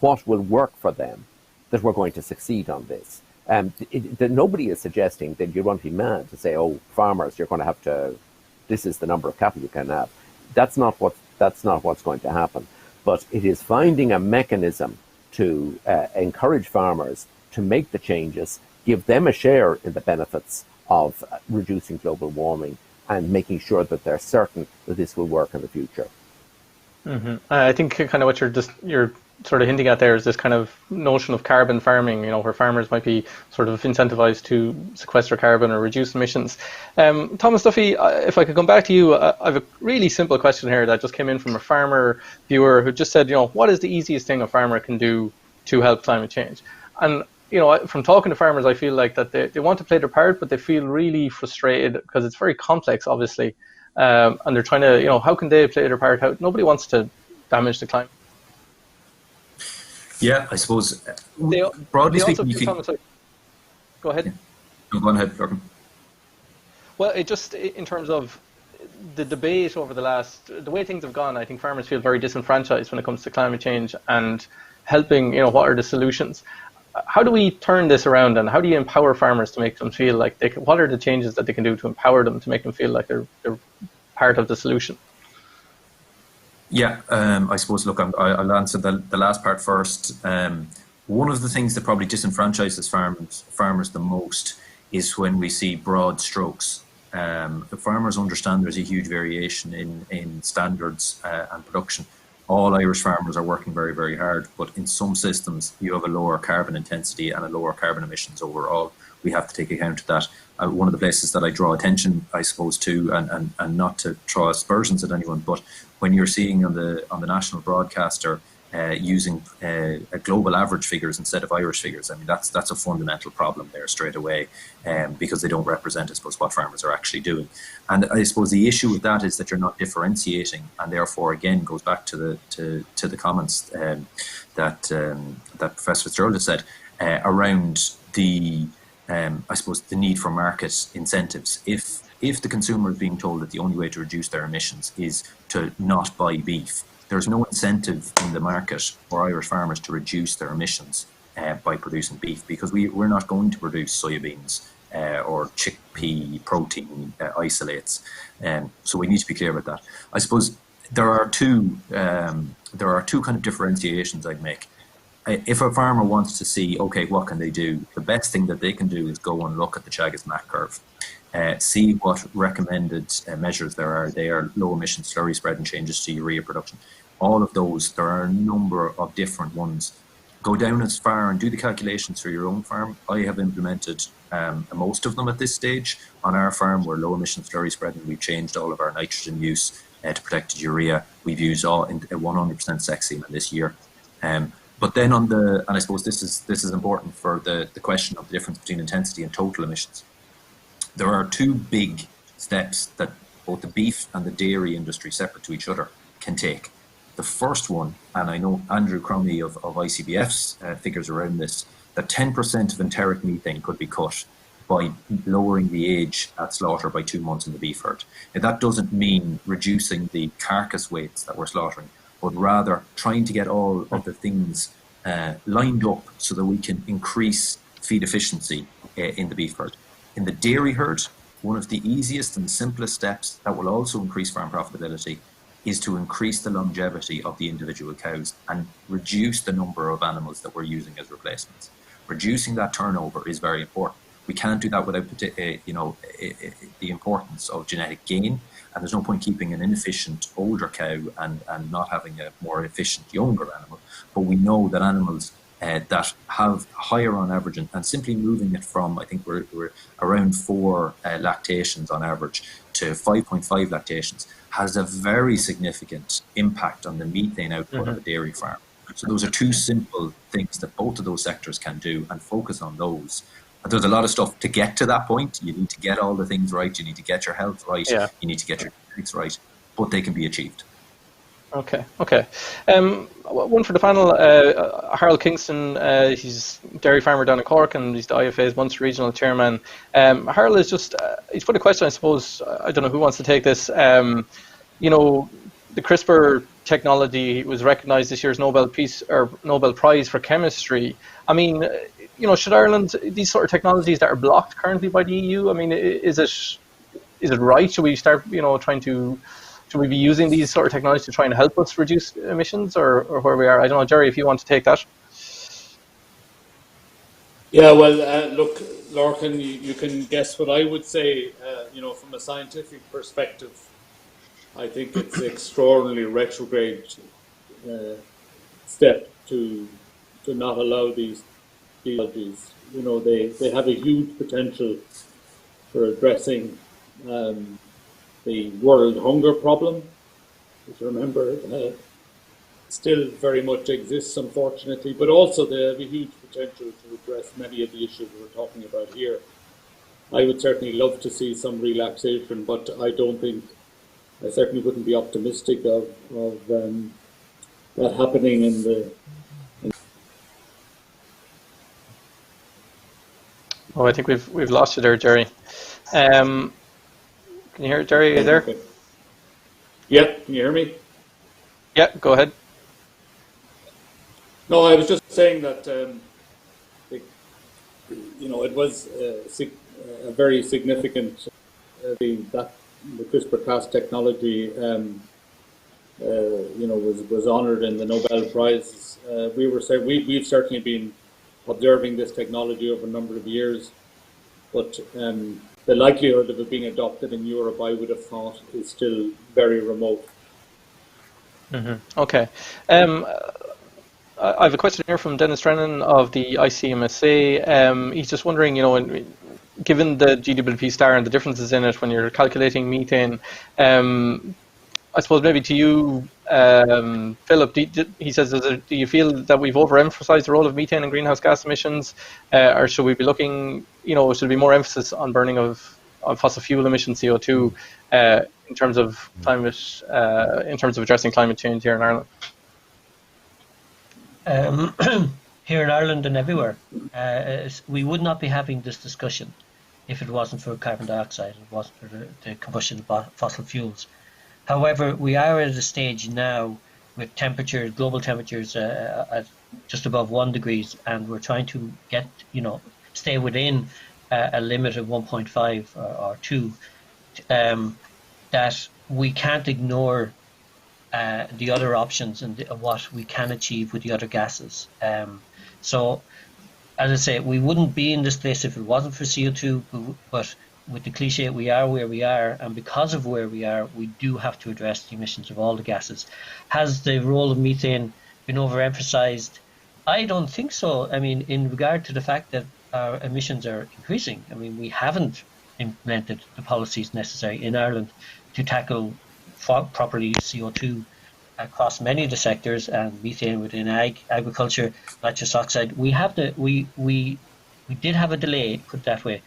what will work for them that we're going to succeed on this. Nobody is suggesting that you're going to be mad to say, oh, farmers, you're going to have to, this is the number of cattle you can have. That's not what's going to happen. But it is finding a mechanism to encourage farmers to make the changes, give them a share in the benefits of reducing global warming, and making sure that they're certain that this will work in the future. Mm-hmm. I think kind of what you're sort of hinting at there is this kind of notion of carbon farming, where farmers might be sort of incentivized to sequester carbon or reduce emissions. Thomas Duffy, if I could come back to you, I have a really simple question here that just came in from a farmer viewer who just said, what is the easiest thing a farmer can do to help climate change? And from talking to farmers, I feel like that they want to play their part, but they feel really frustrated because it's very complex, obviously, and they're trying to, how can they play their part? Nobody wants to damage the climate. Yeah, I suppose broadly speaking, go ahead. No, go ahead, Jordan. Well, it just in terms of the debate over the way things have gone, I think farmers feel very disenfranchised when it comes to climate change and helping. What are the solutions? How do we turn this around, and how do you empower farmers to make them feel like what are the changes that they can do to empower them to make them feel like they're part of the solution? Yeah, I suppose, look, I'll answer the last part first. One of the things that probably disenfranchises farmers the most is when we see broad strokes. The farmers understand there's a huge variation in standards and production. All Irish farmers are working very, very hard, but in some systems you have a lower carbon intensity and a lower carbon emissions overall. We have to take account of that. One of the places that I draw attention, I suppose, to, and not to throw aspersions at anyone, but when you're seeing on the national broadcaster using global average figures instead of Irish figures, I mean that's a fundamental problem there straight away, because they don't represent, I suppose, what farmers are actually doing. And I suppose the issue with that is that you're not differentiating, and therefore again goes back to the comments that Professor Fitzgerald has said around the I suppose the need for market incentives. If the consumer is being told that the only way to reduce their emissions is to not buy beef, there's no incentive in the market for Irish farmers to reduce their emissions by producing beef, because we're not going to produce soybeans or chickpea protein isolates. So we need to be clear about that. I suppose there are two kind of differentiations I'd make. If a farmer wants to see, okay, what can they do? The best thing that they can do is go and look at the Chagas-Mack curve. See what recommended measures there are. They are low emission slurry spread and changes to urea production. All of those, there are a number of different ones. Go down as far and do the calculations for your own farm. I have implemented most of them at this stage. On our farm, we're low emission slurry spread, and we've changed all of our nitrogen use to protected urea. We've used 100% sex semen this year. But then and I suppose this is important for the question of the difference between intensity and total emissions. There are two big steps that both the beef and the dairy industry, separate to each other, can take. The first one, and I know Andrew Cromie of ICBF's figures around this, that 10% of enteric methane could be cut by lowering the age at slaughter by 2 months in the beef herd. Now, that doesn't mean reducing the carcass weights that we're slaughtering, but rather trying to get all of the things lined up so that we can increase feed efficiency in the beef herd. In the dairy herd, one of the easiest and simplest steps that will also increase farm profitability is to increase the longevity of the individual cows and reduce the number of animals that we're using as replacements. Reducing that turnover is very important. We can't do that without the importance of genetic gain, and there's no point keeping an inefficient older cow and not having a more efficient younger animal. But we know that animals that have higher on average, and simply moving it from, I think we're around 4 lactations on average to 5.5 lactations, has a very significant impact on the methane output of a dairy farm. So those are two simple things that both of those sectors can do, and focus on those. And there's a lot of stuff to get to that point. You need to get all the things right. You need to get your health right. Yeah. You need to get your genetics right, but they can be achieved. Okay. One for the panel. Harold Kingston, he's a dairy farmer down in Cork, and he's the IFA's Munster Regional Chairman. Harold is just, he's put a question, I suppose, I don't know who wants to take this. The CRISPR technology was recognised this year's Nobel Prize for Chemistry. I mean, should Ireland, these sort of technologies that are blocked currently by the EU, I mean, is it right? Should we start, should we be using these sort of technologies to try and help us reduce emissions, or where we are? I don't know, Jerry, if you want to take that. Yeah, well, look, Lorcan, you can guess what I would say. From a scientific perspective, I think it's extraordinarily retrograde step to not allow these technologies. They have a huge potential for addressing the world hunger problem, which, remember, still very much exists, unfortunately, but also they have a huge potential to address many of the issues we're talking about here. I would certainly love to see some relaxation, but I certainly wouldn't be optimistic of that happening in the. Oh, I think we've lost you there, Jerry. Can you hear it, Jerry? Are you there? Okay. Yeah, can you hear me? Yeah, go ahead. No, I was just saying that it was a very significant the CRISPR-Cas technology was honoured in the Nobel Prizes. We've certainly been observing this technology over a number of years, but the likelihood of it being adopted in Europe, I would have thought, is still very remote. Mm-hmm. Okay. I have a question here from Dennis Drennan of the ICMSA. He's just wondering, given the GWP star and the differences in it when you're calculating methane, I suppose maybe to you, Philip, he says, do you feel that we've overemphasized the role of methane in greenhouse gas emissions, or should we be looking, should there be more emphasis on burning of fossil fuel emission CO2 in terms of climate, in terms of addressing climate change here in Ireland? Here in Ireland and everywhere, we would not be having this discussion if it wasn't for carbon dioxide, it wasn't for the combustion of fossil fuels. However, we are at a stage now with global temperatures at just above 1 degree, and we're trying to get, stay within a limit of 1.5 or 2, that we can't ignore the other options and what we can achieve with the other gases. So, as I say, we wouldn't be in this place if it wasn't for CO2, but with the cliche, we are where we are, and because of where we are, we do have to address the emissions of all the gases. Has the role of methane been overemphasized? I don't think so. I mean, in regard to the fact that our emissions are increasing, I mean, we haven't implemented the policies necessary in Ireland to tackle properly CO2 across many of the sectors, and methane within agriculture, nitrous oxide. We did have a delay, put it that way,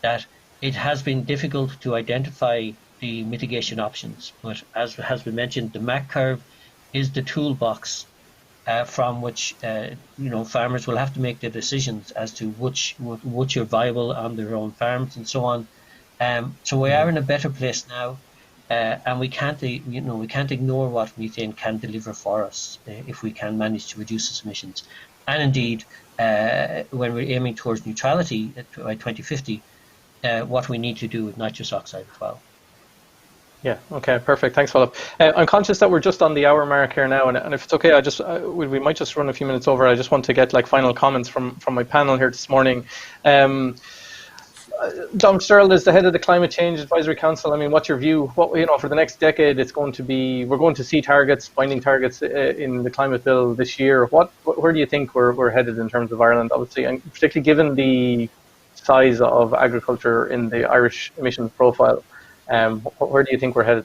that it has been difficult to identify the mitigation options. But as has been mentioned, the MAC curve is the toolbox from which farmers will have to make their decisions as to which are viable on their own farms and so on. So we are in a better place now. And we can't ignore what methane can deliver for us if we can manage to reduce its emissions. And indeed, when we're aiming towards neutrality by 2050, what we need to do with nitrous oxide as well. Yeah. Okay. Perfect. Thanks, Philip. I'm conscious that we're just on the hour mark here now, and if it's okay, we might just run a few minutes over. I just want to get final comments from my panel here this morning. John Fitzgerald is the head of the Climate Change Advisory Council. I mean, what's your view? For the next decade, we're going to see binding targets in the climate bill this year. Where do you think we're headed in terms of Ireland? Obviously, and particularly given the size of agriculture in the Irish emissions profile, where do you think we're headed?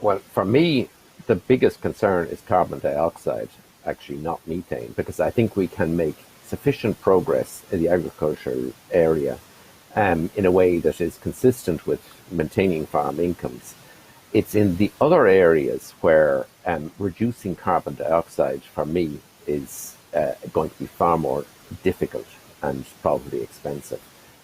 Well, for me, the biggest concern is carbon dioxide, actually, not methane, because I think we can make sufficient progress in the agricultural area in a way that is consistent with maintaining farm incomes. It's in the other areas where reducing carbon dioxide, for me, is going to be far more difficult and probably expensive.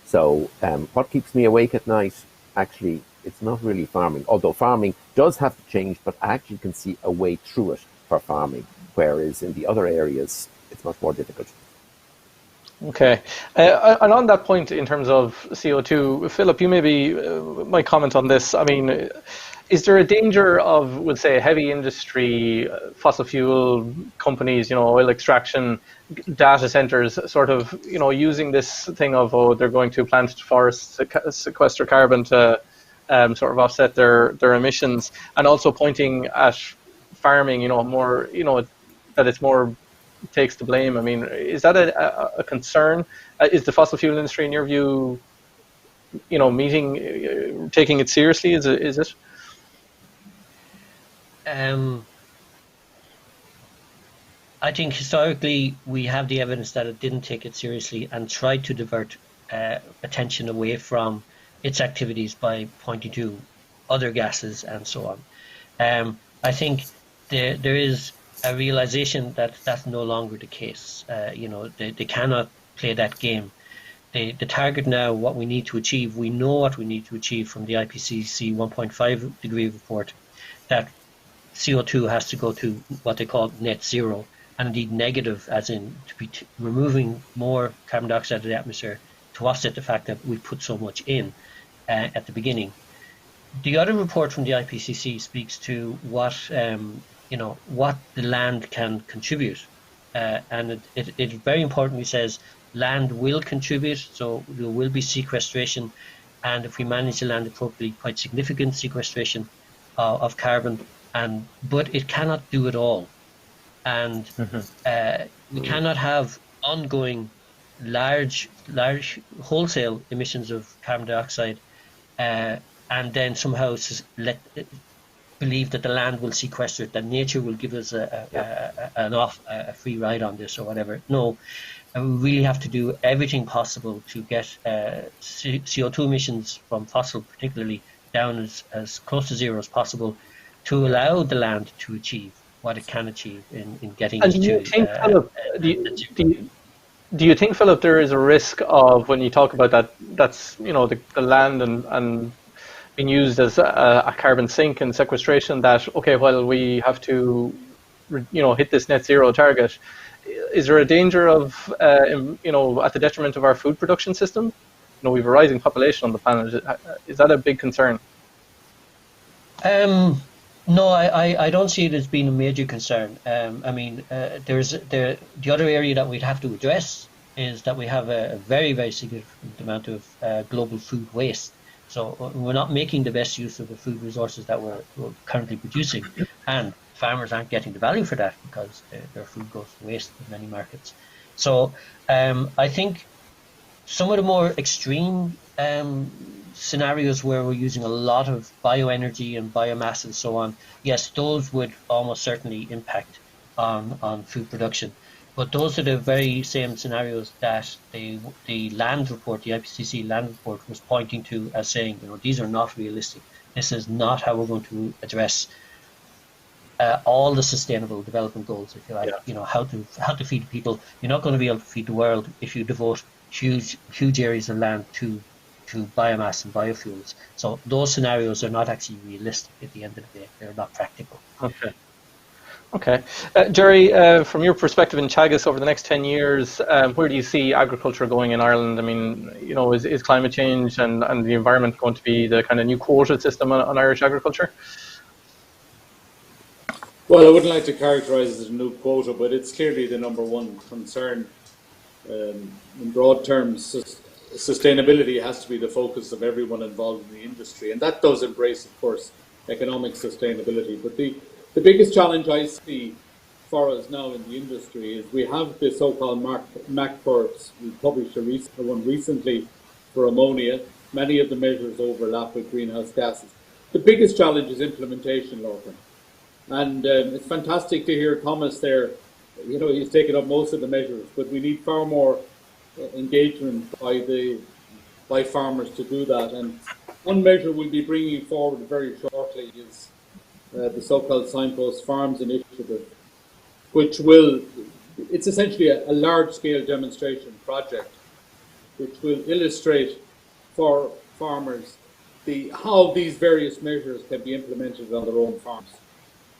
So what keeps me awake at night, actually, it's not really farming, although farming does have to change, but I actually can see a way through it for farming, whereas in the other areas, it's much more difficult. Okay. And on that point, in terms of CO2, Philip, you maybe might comment on this. I mean, is there a danger of, we'll say, heavy industry, fossil fuel companies, oil extraction, data centers, sort of, using this thing of, they're going to plant forests, sequester carbon to sort of offset their emissions, and also pointing at farming, more, that it's more takes the blame? I mean, is that a concern? Is the fossil fuel industry, in your view, taking it seriously? Is it? I think historically we have the evidence that it didn't take it seriously and tried to divert attention away from its activities by pointing to other gases and so on. I think there is a realization that that's no longer the case. They cannot play that game. The target now, what we need to achieve, we know what we need to achieve from the IPCC 1.5 degree report, that CO2 has to go to what they call net zero, and indeed negative, as in to be removing more carbon dioxide of the atmosphere to offset the fact that we put so much in at the beginning. The other report from the IPCC speaks to what what the land can contribute, and it very importantly says land will contribute, so there will be sequestration, and if we manage the land appropriately, quite significant sequestration of carbon, but it cannot do it all, and we cannot have ongoing large wholesale emissions of carbon dioxide, and then somehow believe that the land will sequester it, that nature will give us a free ride on this or whatever. No, and we really have to do everything possible to get CO2 emissions from fossil, particularly, down as close to zero as possible, to allow the land to achieve what it can achieve in getting us to. Do you think, Philip, there is a risk of, when you talk about that's the land and being used as a carbon sink and sequestration, that well, we have to hit this net zero target, is there a danger of at the detriment of our food production system? We have a rising population on the planet. Is that a big concern? No, I don't see it as being a major concern. I mean, the other area that we'd have to address is that we have a very, very significant amount of global food waste. So we're not making the best use of the food resources that we're currently producing, and farmers aren't getting the value for that because their food goes to waste in many markets. So I think some of the more extreme scenarios where we're using a lot of bioenergy and biomass and so on, yes, those would almost certainly impact on food production. But those are the very same scenarios that the land report, the IPCC land report, was pointing to as saying, these are not realistic. This is not how we're going to address all the sustainable development goals, if you like. Yeah. How to feed people. You're not going to be able to feed the world if you devote huge areas of land to biomass and biofuels. So those scenarios are not actually realistic at the end of the day. They're not practical. Okay. Jerry, from your perspective in Teagasc over the next 10 years, where do you see agriculture going in Ireland? I mean, is climate change and the environment going to be the kind of new quota system on Irish agriculture? Well, I wouldn't like to characterise it as a new quota, but it's clearly the number one concern. In broad terms, sustainability has to be the focus of everyone involved in the industry, and that does embrace, of course, economic sustainability. But the biggest challenge I see for us now in the industry is we have the so-called MAC curves. We published one recently for ammonia. Many of the measures overlap with greenhouse gases. The biggest challenge is implementation, Lorcan. And it's fantastic to hear Thomas there. He's taken up most of the measures, but we need far more engagement by farmers to do that. And one measure we'll be bringing forward very shortly is the so-called Signpost Farms Initiative, it's essentially a large-scale demonstration project, which will illustrate for farmers how these various measures can be implemented on their own farms.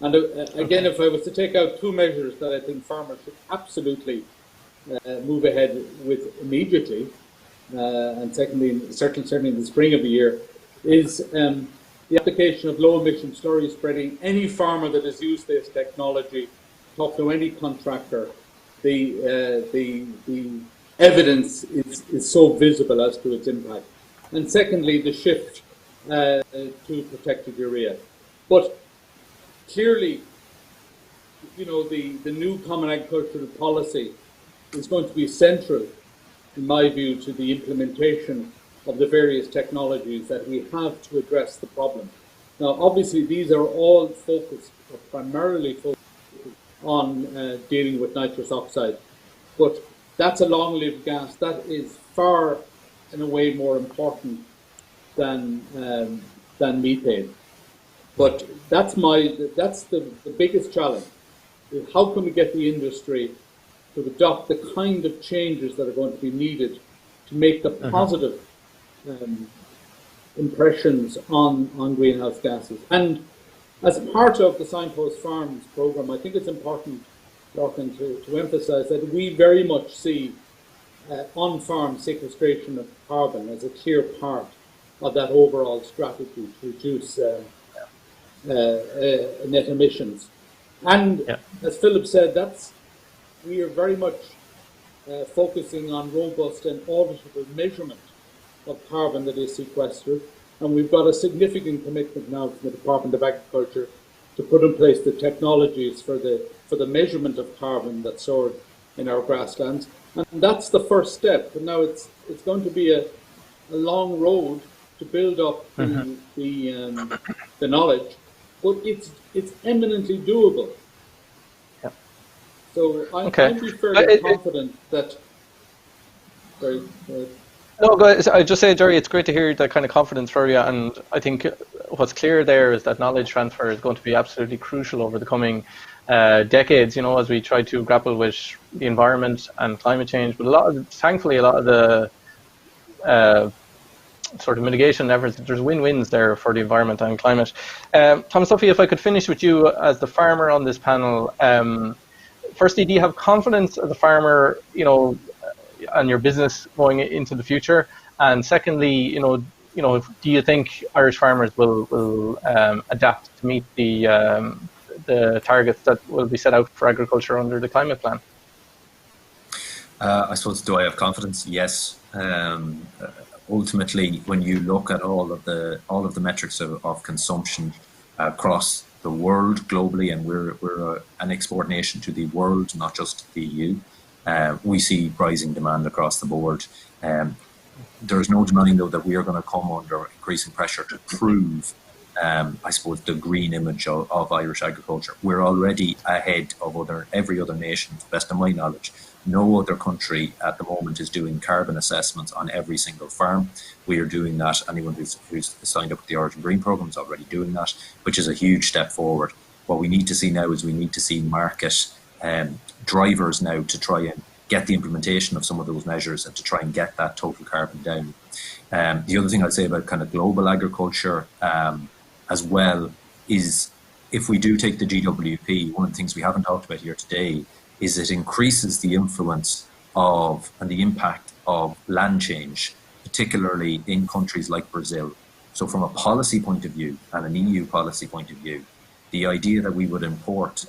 And again, if I was to take out two measures that I think farmers should absolutely move ahead with immediately, and secondly, certainly in the spring of the year, is the application of low-emission slurry spreading. Any farmer that has used this technology, talk to any contractor, the evidence is so visible as to its impact. And secondly, the shift to protected urea. But clearly, you know, the new Common Agricultural Policy is going to be central, in my view, to the implementation of the various technologies that we have to address the problem. Now, obviously, these are all focused, or primarily focused, on dealing with nitrous oxide. But that's a long-lived gas. That is far, in a way, more important than methane. But that's the biggest challenge. How can we get the industry to adopt the kind of changes that are going to be needed to make the positive impressions on greenhouse gases? And as part of the Signpost Farms programme, I think it's important, Lorcan, to emphasise that we very much see on-farm sequestration of carbon as a clear part of that overall strategy to reduce net emissions. And as Philip said, we are very much focusing on robust and auditable measurement of carbon that is sequestered. And we've got a significant commitment now from the Department of Agriculture to put in place the technologies for the measurement of carbon that's stored in our grasslands. And that's the first step. And now it's going to be a long road to build up the knowledge, but it's eminently doable. Yeah. So I'm fairly confident that. Sorry. No, guys, I just say, Jerry, it's great to hear that kind of confidence for you, and I think what's clear there is that knowledge transfer is going to be absolutely crucial over the coming decades. You know, as we try to grapple with the environment and climate change, but thankfully, a lot of the sort of mitigation efforts, there's win-wins there for the environment and climate. Thomas Duffy, if I could finish with you as the farmer on this panel. Firstly, do you have confidence as a farmer, you know, and your business going into the future? And secondly, you know, do you think Irish farmers will adapt to meet the targets that will be set out for agriculture under the climate plan? I suppose, do I have confidence? Yes. Ultimately, when you look at all of the metrics of consumption across the world globally, and we're an export nation to the world, not just the EU. We see rising demand across the board. There's no denying, though, that we are going to come under increasing pressure to prove, I suppose, the green image of Irish agriculture. We're already ahead of every other nation, to the best of my knowledge. No other country at the moment is doing carbon assessments on every single farm. We are doing that. Anyone who's signed up with the Origin Green programme is already doing that, which is a huge step forward. What we need to see now is we need to see market drivers now to try and get the implementation of some of those measures and to try and get that total carbon down. The other thing I'd say about kind of global agriculture as well is, if we do take the GWP, one of the things we haven't talked about here today is it increases the influence of and the impact of land change, particularly in countries like Brazil. So from a policy point of view and an EU policy point of view, the idea that we would import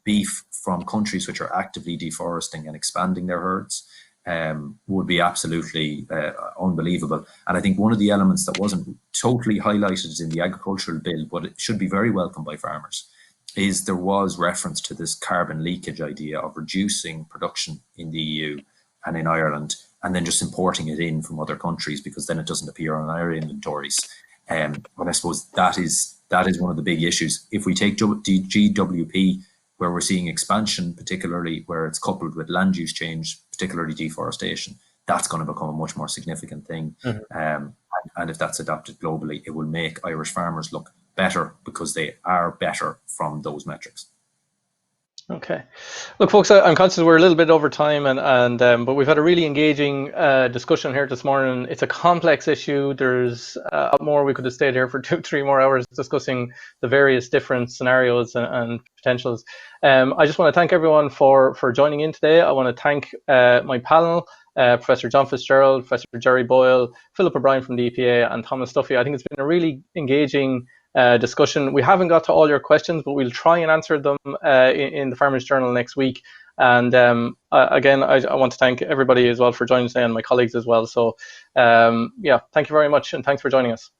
beef from countries which are actively deforesting and expanding their herds would be absolutely unbelievable. And I think one of the elements that wasn't totally highlighted in the agricultural bill, but it should be very welcome by farmers, is there was reference to this carbon leakage idea of reducing production in the EU and in Ireland, and then just importing it in from other countries, because then it doesn't appear on our inventories. But I suppose that is one of the big issues. If we take GWP, where we're seeing expansion, particularly where it's coupled with land use change, particularly deforestation, that's going to become a much more significant thing. And if that's adopted globally, it will make Irish farmers look better, because they are better from those metrics. Okay. Look, folks, I'm conscious we're a little bit over time, but we've had a really engaging discussion here this morning. It's a complex issue. There's a lot more. We could have stayed here for 2-3 more hours discussing the various different scenarios and potentials. I just want to thank everyone for joining in today. I want to thank my panel, Professor John Fitzgerald, Professor Jerry Boyle, Philip O'Brien from the EPA, and Thomas Duffy. I think it's been a really engaging discussion. We haven't got to all your questions, but we'll try and answer them in the Farmers Journal next week. And again, I want to thank everybody as well for joining us and my colleagues as well. So yeah, thank you very much, and thanks for joining us.